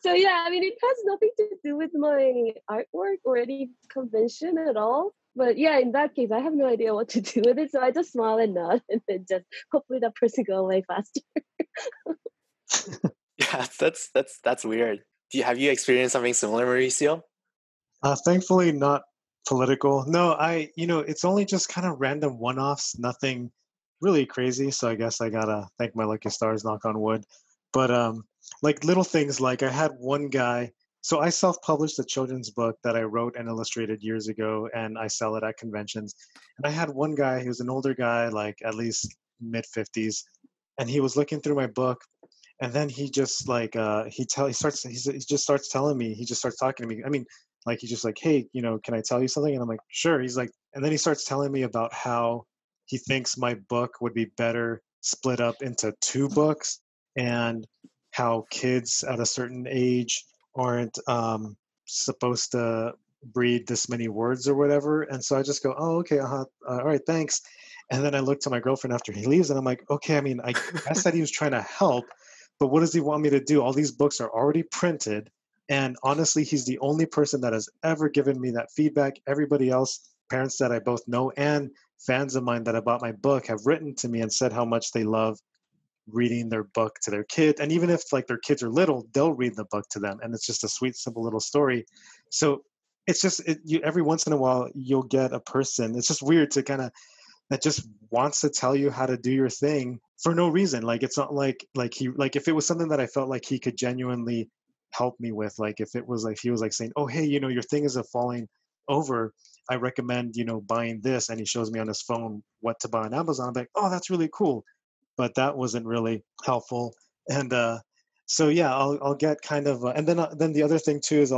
So yeah, I mean, it has nothing to do with my artwork or any convention at all. But yeah, in that case, I have no idea what to do with it. So I just smile and nod, and then just hopefully that person go away faster. Yeah, that's weird. Have you experienced something similar, Mauricio? Thankfully, not political. No, it's only just kind of random one-offs, nothing really crazy. So I guess I gotta thank my lucky stars, knock on wood. But like little things, like I had one guy. So I self-published a children's book that I wrote and illustrated years ago, and I sell it at conventions. And I had one guy, he was an older guy, like at least mid-50s, and he was looking through my book, and then he just like he just starts telling me, he just starts talking to me. I mean, like he's just like, "Hey, can I tell you something?" And I'm like, "Sure." He's like, and then he starts telling me about how he thinks my book would be better split up into 2 books, and how kids at a certain age aren't supposed to read this many words or whatever. And so I just go, "Oh, okay, all right, thanks." And then I look to my girlfriend after he leaves, and I'm like, "Okay, I mean, I said he was trying to help, but what does he want me to do? All these books are already printed." And honestly, he's the only person that has ever given me that feedback. Everybody else, parents that I both know and fans of mine that have bought my book, have written to me and said how much they love reading their book to their kid. And even if like their kids are little, they'll read the book to them. And it's just a sweet, simple little story. So it's just, every once in a while, you'll get a person. It's just weird to kind of, that just wants to tell you how to do your thing for no reason. Like, it's not like if it was something that I felt like he could genuinely help me with, like if it was like, he was like saying, "Oh, hey, your thing is falling over. I recommend, buying this." And he shows me on his phone what to buy on Amazon. I'm like, "Oh, that's really cool." But that wasn't really helpful. And so, yeah, I'll get kind of, and then the other thing too is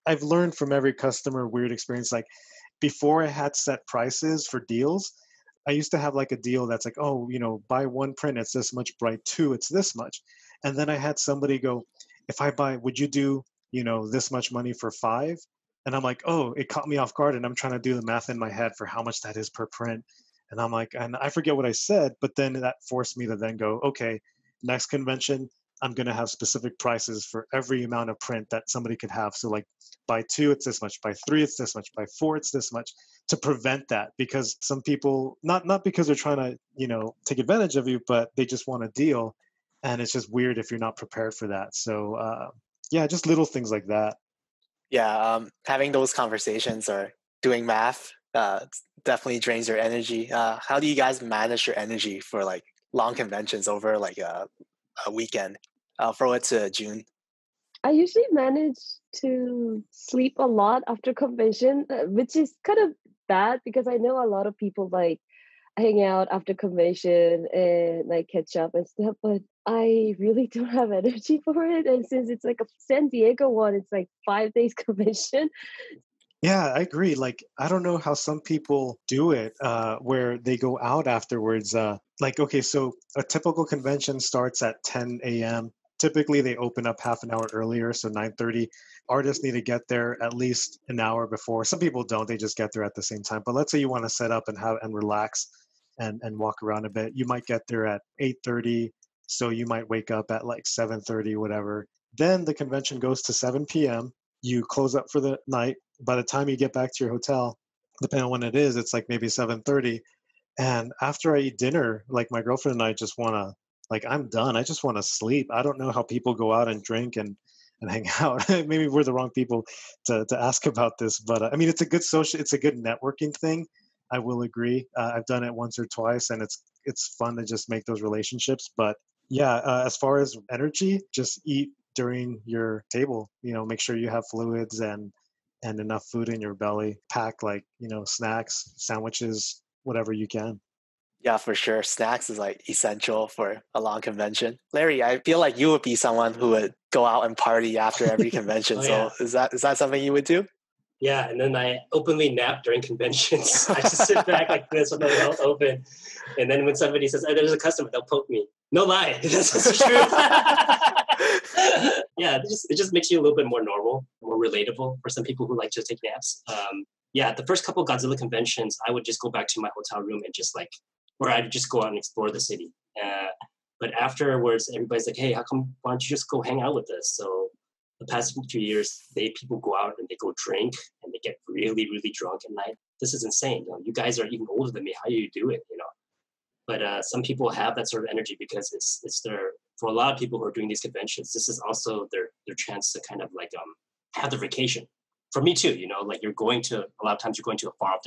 I've learned from every customer weird experience. Like before I had set prices for deals, I used to have like a deal that's like, "Oh, buy 1 print, it's this much, buy 2, it's this much." And then I had somebody go, "If I buy, would you do, this much money for 5? And I'm like, "Oh," it caught me off guard. And I'm trying to do the math in my head for how much that is per print. And I'm like, and I forget what I said, but then that forced me to then go, "Okay, next convention, I'm going to have specific prices for every amount of print that somebody could have. So like buy 2, it's this much, buy 3, it's this much, buy 4, it's this much, to prevent that, because some people, not because they're trying to, take advantage of you, but they just want a deal. And it's just weird if you're not prepared for that. So yeah, just little things like that. Yeah, having those conversations or doing math definitely drains your energy. How do you guys manage your energy for like long conventions over like a weekend? I'll throw it to June. I usually manage to sleep a lot after convention, which is kind of bad because I know a lot of people like hang out after convention and like catch up and stuff, but I really don't have energy for it. And since it's like a San Diego one, it's like 5 days convention. Yeah, I agree. Like, I don't know how some people do it, where they go out afterwards. Like, okay, so a typical convention starts at 10 a.m. Typically, they open up half an hour earlier, so 9:30. Artists need to get there at least an hour before. Some people don't; they just get there at the same time. But let's say you want to set up and relax and walk around a bit. You might get there at 8:30, so you might wake up at like 7:30, whatever. Then the convention goes to 7 p.m. You close up for the night. By the time you get back to your hotel, depending on when it is, it's like maybe 7:30. And after I eat dinner, like my girlfriend and I just want to, like, I'm done. I just want to sleep. I don't know how people go out and drink and hang out. Maybe we're the wrong people to ask about this, but I mean, it's a good networking thing. I will agree. I've done it once or twice, and it's fun to just make those relationships. But yeah, as far as energy, just eat during your table. Make sure you have fluids and enough food in your belly. Pack like snacks, sandwiches, whatever you can. Yeah, for sure. Snacks is like essential for a long convention. Larry, I feel like you would be someone who would go out and party after every convention. Oh, so yeah. is that something you would do? Yeah, and then I openly nap during conventions. I just sit back like this with my mouth open. And then when somebody says, oh, there's a customer, they'll poke me. No lie, that's the truth. Yeah, it just makes you a little bit more normal, more relatable for some people who like to take naps. Yeah, the first couple Godzilla conventions, I would just go back to my hotel room and or I'd just go out and explore the city. But afterwards, everybody's like, hey, why don't you just go hang out with us? So the past few years, people go out and they go drink and they get really, really drunk at night. This is insane. You guys are even older than me. How do you do it? But some people have that sort of energy because it's for a lot of people who are doing these conventions, this is also their chance to kind of like have their vacation. For me too, like a lot of times you're going to a far off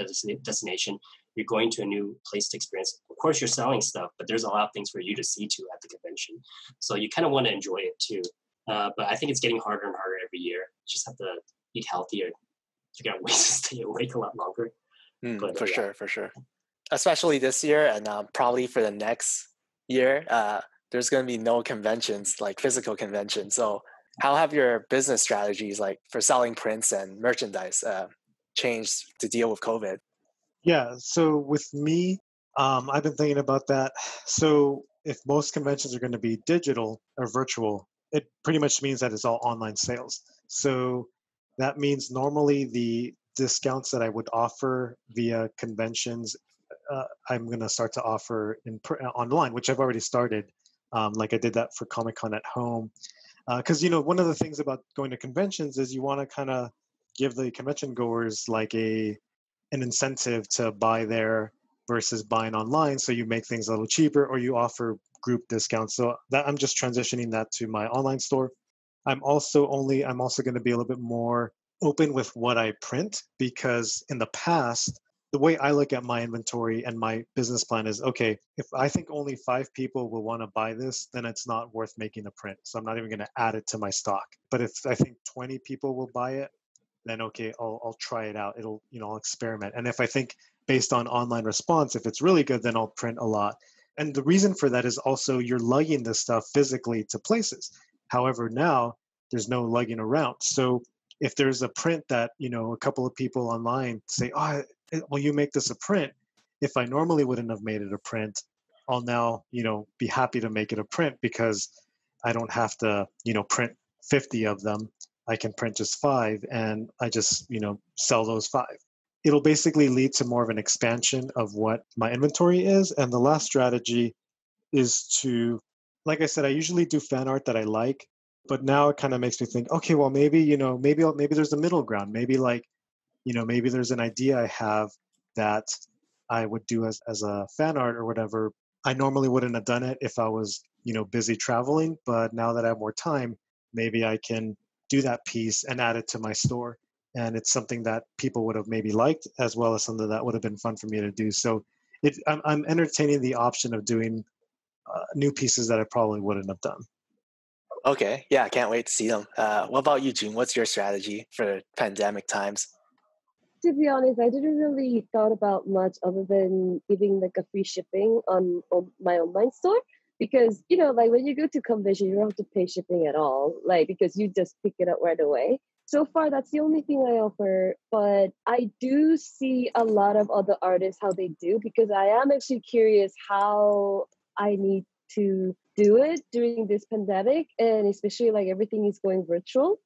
destination, you're going to a new place to experience. Of course, you're selling stuff, but there's a lot of things for you to see too at the convention. So you kind of want to enjoy it too. But I think it's getting harder and harder every year. You just have to eat healthier, figure out ways to stay awake a lot longer. For sure. Especially this year and probably for the next year, there's going to be no conventions, like physical conventions. So how have your business strategies like for selling prints and merchandise changed to deal with COVID? Yeah, so with me, I've been thinking about that. So if most conventions are going to be digital or virtual, it pretty much means that it's all online sales. So that means normally the discounts that I would offer via conventions, I'm going to start to offer online, which I've already started. Like I did that for Comic-Con at home. Because, one of the things about going to conventions is you want to kind of give the convention goers like an incentive to buy there versus buying online. So you make things a little cheaper or you offer group discounts. So that I'm just transitioning that to my online store. I'm also going to be a little bit more open with what I print, because in the past, the way I look at my inventory and my business plan is, okay, if I think only 5 people will want to buy this, then it's not worth making a print. So I'm not even going to add it to my stock. But if I think 20 people will buy it, then okay, I'll try it out. I'll experiment. And if I think based on online response, if it's really good, then I'll print a lot. And the reason for that is also you're lugging this stuff physically to places. However, now there's no lugging around. So if there's a print that, a couple of people online say, oh, will you make this a print? If I normally wouldn't have made it a print, I'll now, be happy to make it a print because I don't have to, print 50 of them. I can print just 5 and I just, sell those 5. It'll basically lead to more of an expansion of what my inventory is. And the last strategy is to like I said, I usually do fan art that I like, but now it kind of makes me think, okay, well, maybe, maybe there's a middle ground. Maybe like, maybe there's an idea I have that I would do as a fan art or whatever. I normally wouldn't have done it if I was, busy traveling, but now that I have more time, maybe I can do that piece and add it to my store. And it's something that people would have maybe liked, as well as something that would have been fun for me to do. So I'm entertaining the option of doing new pieces that I probably wouldn't have done. Okay, yeah, I can't wait to see them. What about you, June? What's your strategy for pandemic times? To be honest, I didn't really thought about much other than giving like a free shipping on my online store, because like when you go to convention, you don't have to pay shipping at all, like because you just pick it up right away. So far, that's the only thing I offer, but I do see a lot of other artists how they do, because I am actually curious how I need to do it during this pandemic, and especially like everything is going virtual.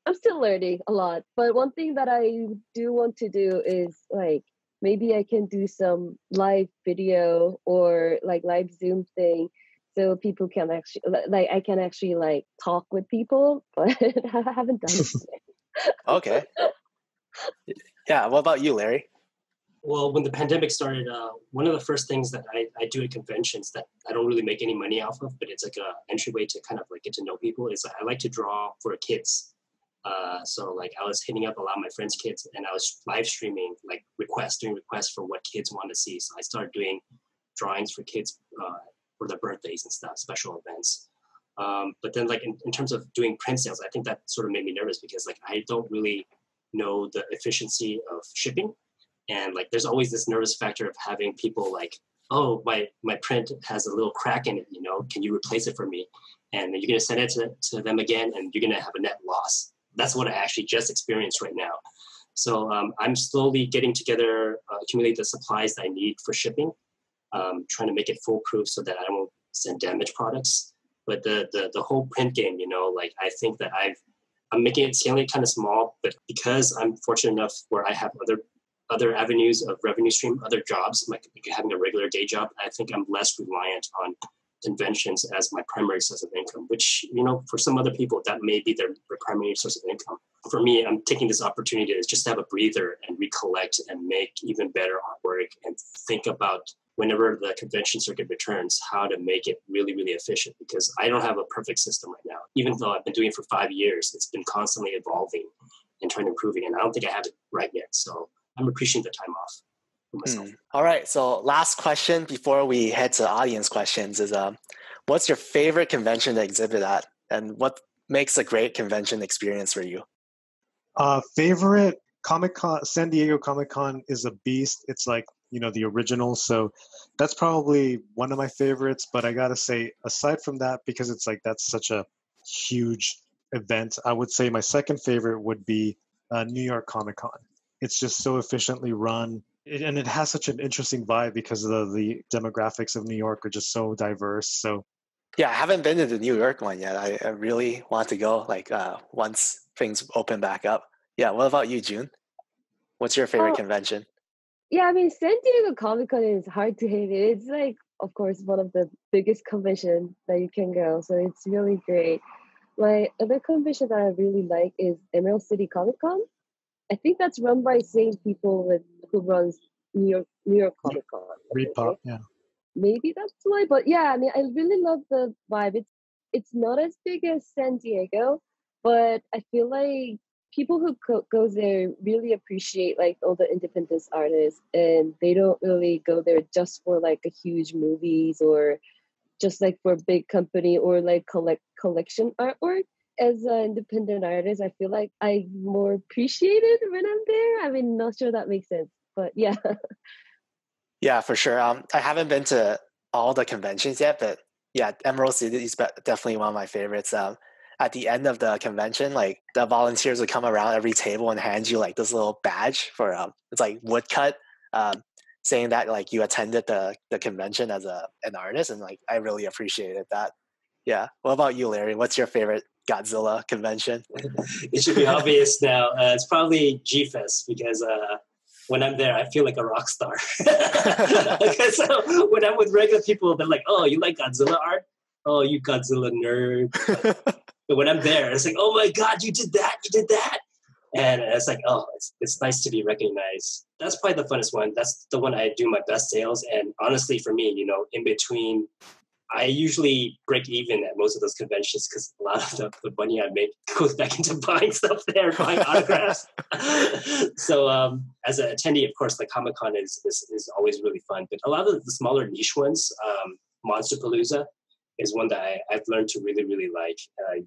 I'm still learning a lot, but one thing that I do want to do is like maybe I can do some live video or like live Zoom thing, so people can actually like I can actually like talk with people, but I haven't done it yet. Okay. Yeah, what about you, Larry? Well, when the pandemic started, one of the first things that I do at conventions that I don't really make any money off of, but it's like a entryway to kind of like get to know people, is I like to draw for kids. So like I was hitting up a lot of my friends' kids, and I was live streaming like doing requests for what kids want to see. So I started doing drawings for kids for their birthdays and stuff, special events. But then like in terms of doing print sales, I think that sort of made me nervous, because like I don't really know the efficiency of shipping. And like there's always this nervous factor of having people like, oh, my print has a little crack in it, can you replace it for me? And you're going to send it to them again, and you're going to have a net loss. That's what I actually just experienced right now. So I'm slowly getting together, accumulate the supplies that I need for shipping, trying to make it foolproof so that I won't send damaged products. But the whole print game, like I think that I'm making it scaling kind of small, but because I'm fortunate enough where I have other avenues of revenue stream, other jobs, like having a regular day job, I think I'm less reliant on conventions as my primary source of income, which, for some other people, that may be their primary source of income. For me, I'm taking this opportunity to just have a breather and recollect and make even better artwork, and think about whenever the convention circuit returns, how to make it really, really efficient, because I don't have a perfect system right now. Even though I've been doing it for 5 years, it's been constantly evolving and trying to improve it, and I don't think I have it right yet. So I'm appreciating the time off for myself. All right. So last question before we head to audience questions is, what's your favorite convention to exhibit at, and what makes a great convention experience for you? Favorite Comic-Con, San Diego Comic-Con is a beast. It's like, the original. So that's probably one of my favorites. But I got to say, aside from that, because it's like that's such a huge event, I would say my second favorite would be New York Comic-Con. It's just so efficiently run, and it has such an interesting vibe because of the demographics of New York are just so diverse. So yeah, I haven't been to the New York one yet. I really want to go, like once things open back up. Yeah, what about you, June? What's your favorite convention? Yeah, I mean, San Diego Comic-Con is hard to hate. It's like, of course, one of the biggest conventions that you can go. So it's really great. My other convention that I really like is Emerald City Comic-Con. I think that's run by same people who runs New York Comic-Con. Repop, yeah. Maybe that's why. But yeah, I mean, I really love the vibe. It's not as big as San Diego, but I feel like people who go there really appreciate like all the independent artists, and they don't really go there just for like a huge movies or just like for a big company or like collection artwork. As an independent artist, I feel like I'm more appreciated when I'm there. I mean, not sure that makes sense, but yeah. Yeah, for sure. I haven't been to all the conventions yet, but yeah, Emerald City is definitely one of my favorites. At the end of the convention, like the volunteers would come around every table and hand you like this little badge for it's like woodcut, saying that like you attended the convention as an artist, and like I really appreciated that. Yeah. What about you, Larry? What's your favorite Godzilla convention? It should be obvious now. It's probably G-Fest, because when I'm there, I feel like a rock star. So when I'm with regular people, they're like, "Oh, you like Godzilla art?" oh, you Godzilla nerd. But when I'm there, it's like, oh my God, you did that. And it's like, oh, it's nice to be recognized. That's probably the funnest one. That's the one I do my best sales. And honestly, for me, in between, I usually break even at most of those conventions because a lot of the money I make goes back into buying stuff there, buying autographs. So as an attendee, of course, like Comic-Con is always really fun. But a lot of the smaller niche ones, Monsterpalooza is one that I've learned to really, really like.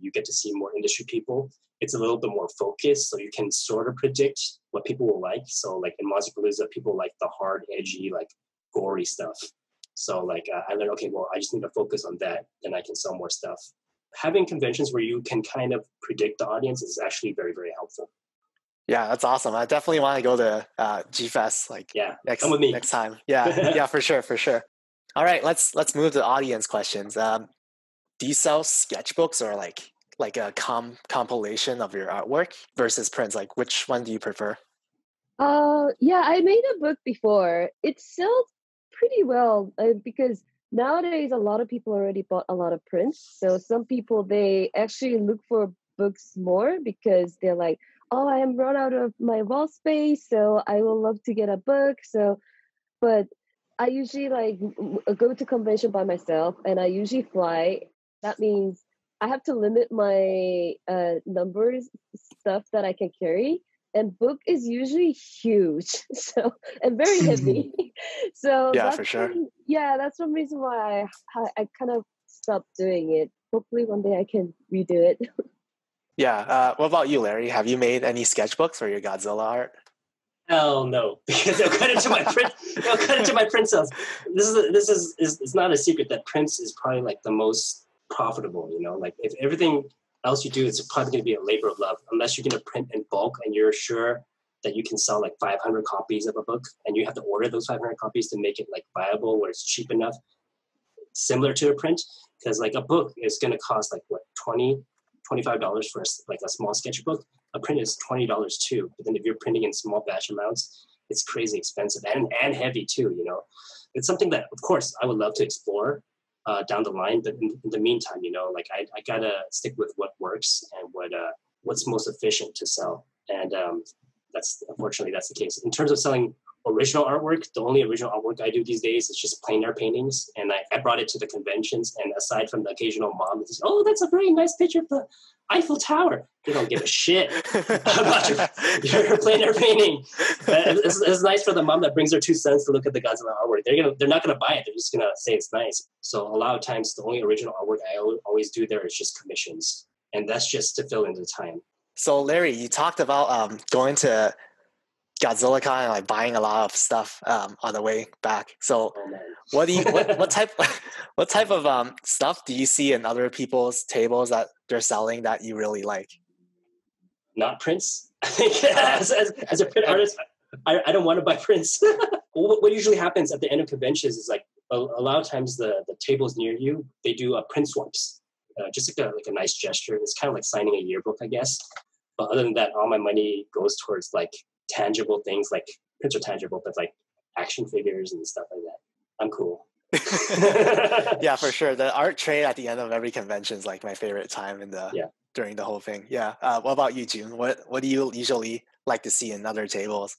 You get to see more industry people. It's a little bit more focused, so you can sort of predict what people will like. So like in Monsterpalooza, people like the hard, edgy, like gory stuff. So like I learned, okay, well, I just need to focus on that, then I can sell more stuff. Having conventions where you can kind of predict the audience is actually very, very helpful. Yeah, that's awesome. I definitely want to go to G-Fest come with me next time. Yeah, for sure. All right, let's move to audience questions. Do you sell sketchbooks or like a compilation of your artwork versus prints? Like, which one do you prefer? Yeah, I made a book before. It sells pretty well because nowadays a lot of people already bought a lot of prints. So some people, they actually look for books more because they're like, oh, I am run out of my wall space, so I will love to get a book. So, but I usually go to convention by myself, and I usually fly. That means I have to limit my numbers stuff that I can carry. And book is usually huge, so and very heavy. So yeah, that's for sure. That's one reason why I kind of stopped doing it. Hopefully one day I can redo it. Yeah. What about you, Larry? Have you made any sketchbooks for your Godzilla art? Hell no, because they'll cut into my print. They'll cut into my print sales. This is it's not a secret that prints is probably like the most profitable. Like if everything else you do, it's probably going to be a labor of love unless you're going to print in bulk and you're sure that you can sell like 500 copies of a book and you have to order those 500 copies to make it like viable where it's cheap enough, similar to a print. Because like a book is going to cost like what, $25 for like a small sketchbook. A print is $20 too. But then if you're printing in small batch amounts, it's crazy expensive and heavy too. It's something that of course I would love to explore down the line, but in the meantime, like I gotta stick with what works and what's most efficient to sell, and unfortunately that's the case. In terms of selling original artwork, the only original artwork I do these days is just plein air paintings, and I brought it to the conventions, and aside from the occasional mom that says, oh, that's a very nice picture of the Eiffel Tower, they don't give a shit about your plein air painting. It's nice for the mom that brings her 2 sons to look at the Godzilla artwork. They're not gonna buy it. They're just gonna say it's nice. So a lot of times, the only original artwork I always do there is just commissions, and that's just to fill in the time. So Larry, you talked about going to Godzilla Con and like buying a lot of stuff on the way back. So what type of stuff do you see in other people's tables that they're selling that you really like? Not prints. I think as a print artist, I don't want to buy prints. What usually happens at the end of conventions is like a lot of times the tables near you, they do print swaps. Just like a nice gesture. It's kind of like signing a yearbook, I guess. But other than that, all my money goes towards like tangible things. Like prints are tangible, but like action figures and stuff like that. I'm cool. Yeah, for sure. The art trade at the end of every convention is like my favorite time during the whole thing. Yeah. What about you, June? What do you usually like to see in other tables?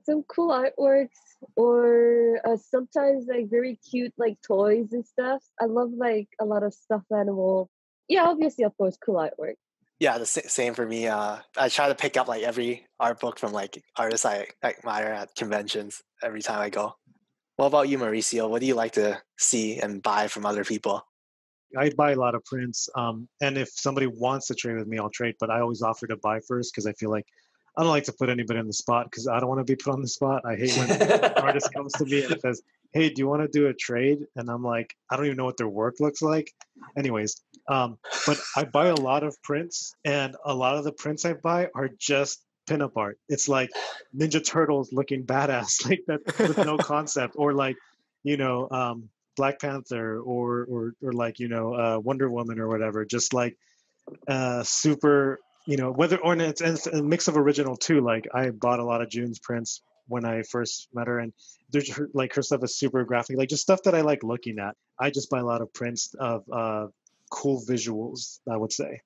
Some cool artworks, or sometimes like very cute like toys and stuff. I love like a lot of stuffed animal. Yeah, obviously, of course, cool artwork. Yeah, the same for me. I try to pick up like every art book from like artists I admire at conventions every time I go. What about you, Mauricio? What do you like to see and buy from other people? I buy a lot of prints, and if somebody wants to trade with me, I'll trade. But I always offer to buy first because I feel like I don't like to put anybody on the spot because I don't want to be put on the spot. I hate when an artist comes to me and says, hey, do you want to do a trade? And I'm like, I don't even know what their work looks like. Anyways, but I buy a lot of prints, and a lot of the prints I buy are just pinup art. It's like Ninja Turtles looking badass, like that with no concept, or like, Black Panther or like, Wonder Woman or whatever, just like super, whether, or it's a mix of original too. Like I bought a lot of June's prints when I first met her, and there's her stuff is super graphic, like just stuff that I like looking at. I just buy a lot of prints of cool visuals, I would say.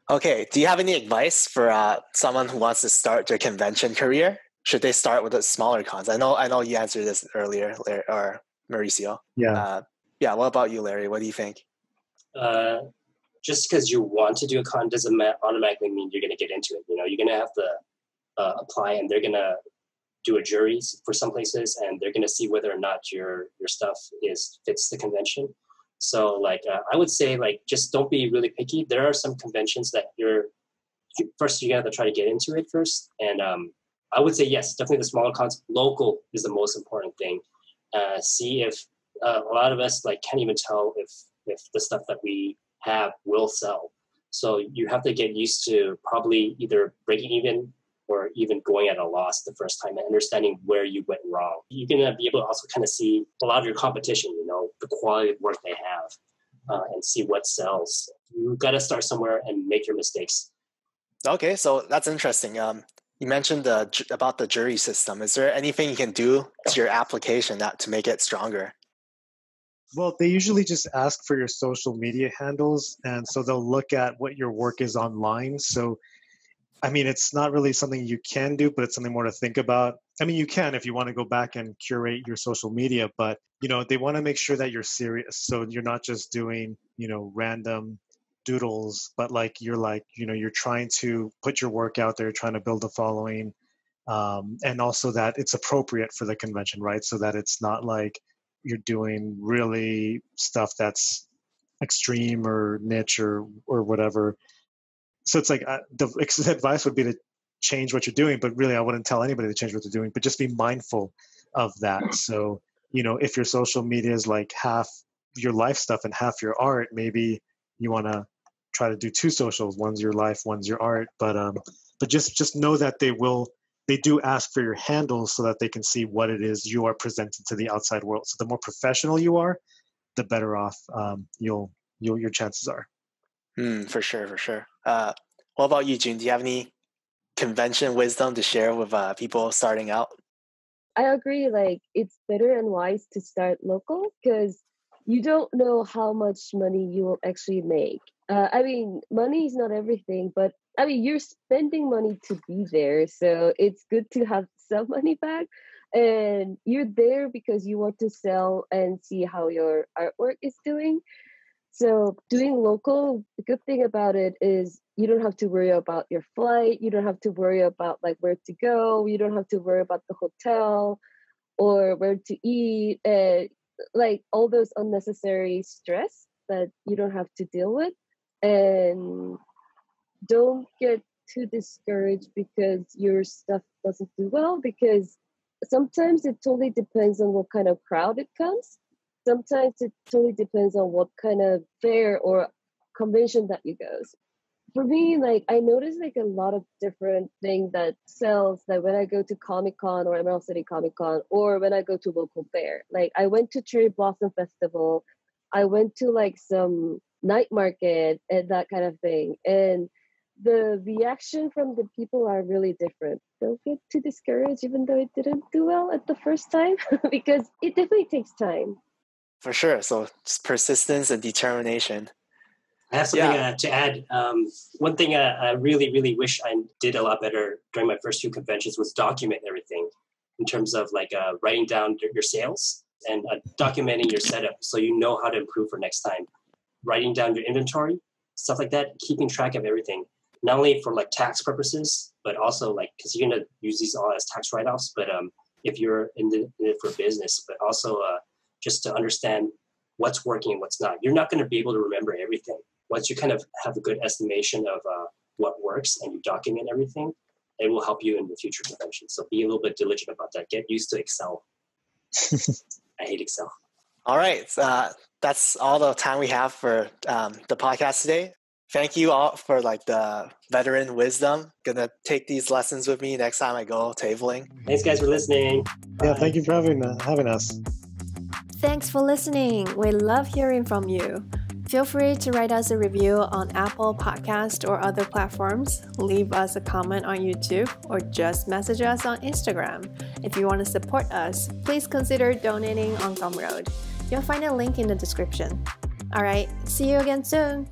Okay, do you have any advice for someone who wants to start their convention career? Should they start with the smaller cons? I know you answered this earlier, Larry, or Mauricio. Yeah. Yeah. What about you, Larry? What do you think? Just because you want to do a con doesn't automatically mean you're going to get into it. You're going to have to apply, and they're going to do a jury for some places, and they're going to see whether or not your stuff fits the convention. So I would say just don't be really picky. There are some conventions that you have to try to get into it first. And I would say, yes, definitely the smaller cons. Local is the most important thing. See if a lot of us can't even tell if the stuff that we have will sell. So you have to get used to probably either breaking even or even going at a loss the first time and understanding where you went wrong. You're going to be able to also kind of see a lot of your competition, the quality of work they have, and see what sells. You've got to start somewhere and make your mistakes. Okay, so that's interesting. You mentioned about the jury system. Is there anything you can do to your application to make it stronger? Well, they usually just ask for your social media handles, and so they'll look at what your work is online. So I mean, it's not really something you can do, but it's something more to think about. I mean, you can if you want to go back and curate your social media, but, they want to make sure that you're serious. So you're not just doing, random doodles, but you're trying to put your work out there, trying to build a following, and also that it's appropriate for the convention, right? So that it's not like you're doing really stuff that's extreme or niche or whatever. So it's the advice would be to change what you're doing, but really I wouldn't tell anybody to change what they're doing, but just be mindful of that. So, if your social media is half your life stuff and half your art, maybe you want to try to do two socials. One's your life, one's your art. But just know that they do ask for your handles so that they can see what it is you are presenting to the outside world. So the more professional you are, the better off your chances are. For sure. What about you, June? Do you have any convention wisdom to share with people starting out? I agree. It's better and wise to start local because you don't know how much money you will actually make. Money is not everything, but you're spending money to be there. So it's good to have some money back. And you're there because you want to sell and see how your artwork is doing. So doing local, the good thing about it is you don't have to worry about your flight. You don't have to worry about where to go. You don't have to worry about the hotel or where to eat. All those unnecessary stress that you don't have to deal with. And don't get too discouraged because your stuff doesn't do well, because sometimes it totally depends on what kind of crowd it comes. Sometimes it totally depends on what kind of fair or convention that you go. For me, I notice a lot of different things that sells when I go to Comic-Con or Emerald City Comic-Con or when I go to local fair. I went to Cherry Blossom Festival. I went to some night market and that kind of thing. And the reaction from the people are really different. Don't get too discouraged even though it didn't do well at the first time because it definitely takes time. For sure. So just persistence and determination. I have something to add. One thing I really, really wish I did a lot better during my first few conventions was document everything in terms of writing down your sales and documenting your setup so you know how to improve for next time. Writing down your inventory, stuff like that, keeping track of everything. Not only for tax purposes, but also because you're going to use these all as tax write-offs, but if you're in it for business, but also just to understand what's working and what's not. You're not going to be able to remember everything. Once you kind of have a good estimation of what works and you document everything, it will help you in the future conventions. So be a little bit diligent about that. Get used to Excel. I hate Excel. All right. That's all the time we have for the podcast today. Thank you all for the veteran wisdom. Gonna take these lessons with me next time I go tabling. Thanks guys for listening. Yeah, thank you for having us. Thanks for listening. We love hearing from you. Feel free to write us a review on Apple Podcast or other platforms, leave us a comment on YouTube, or just message us on Instagram. If you want to support us, please consider donating on Gumroad. You'll find a link in the description. Alright, see you again soon!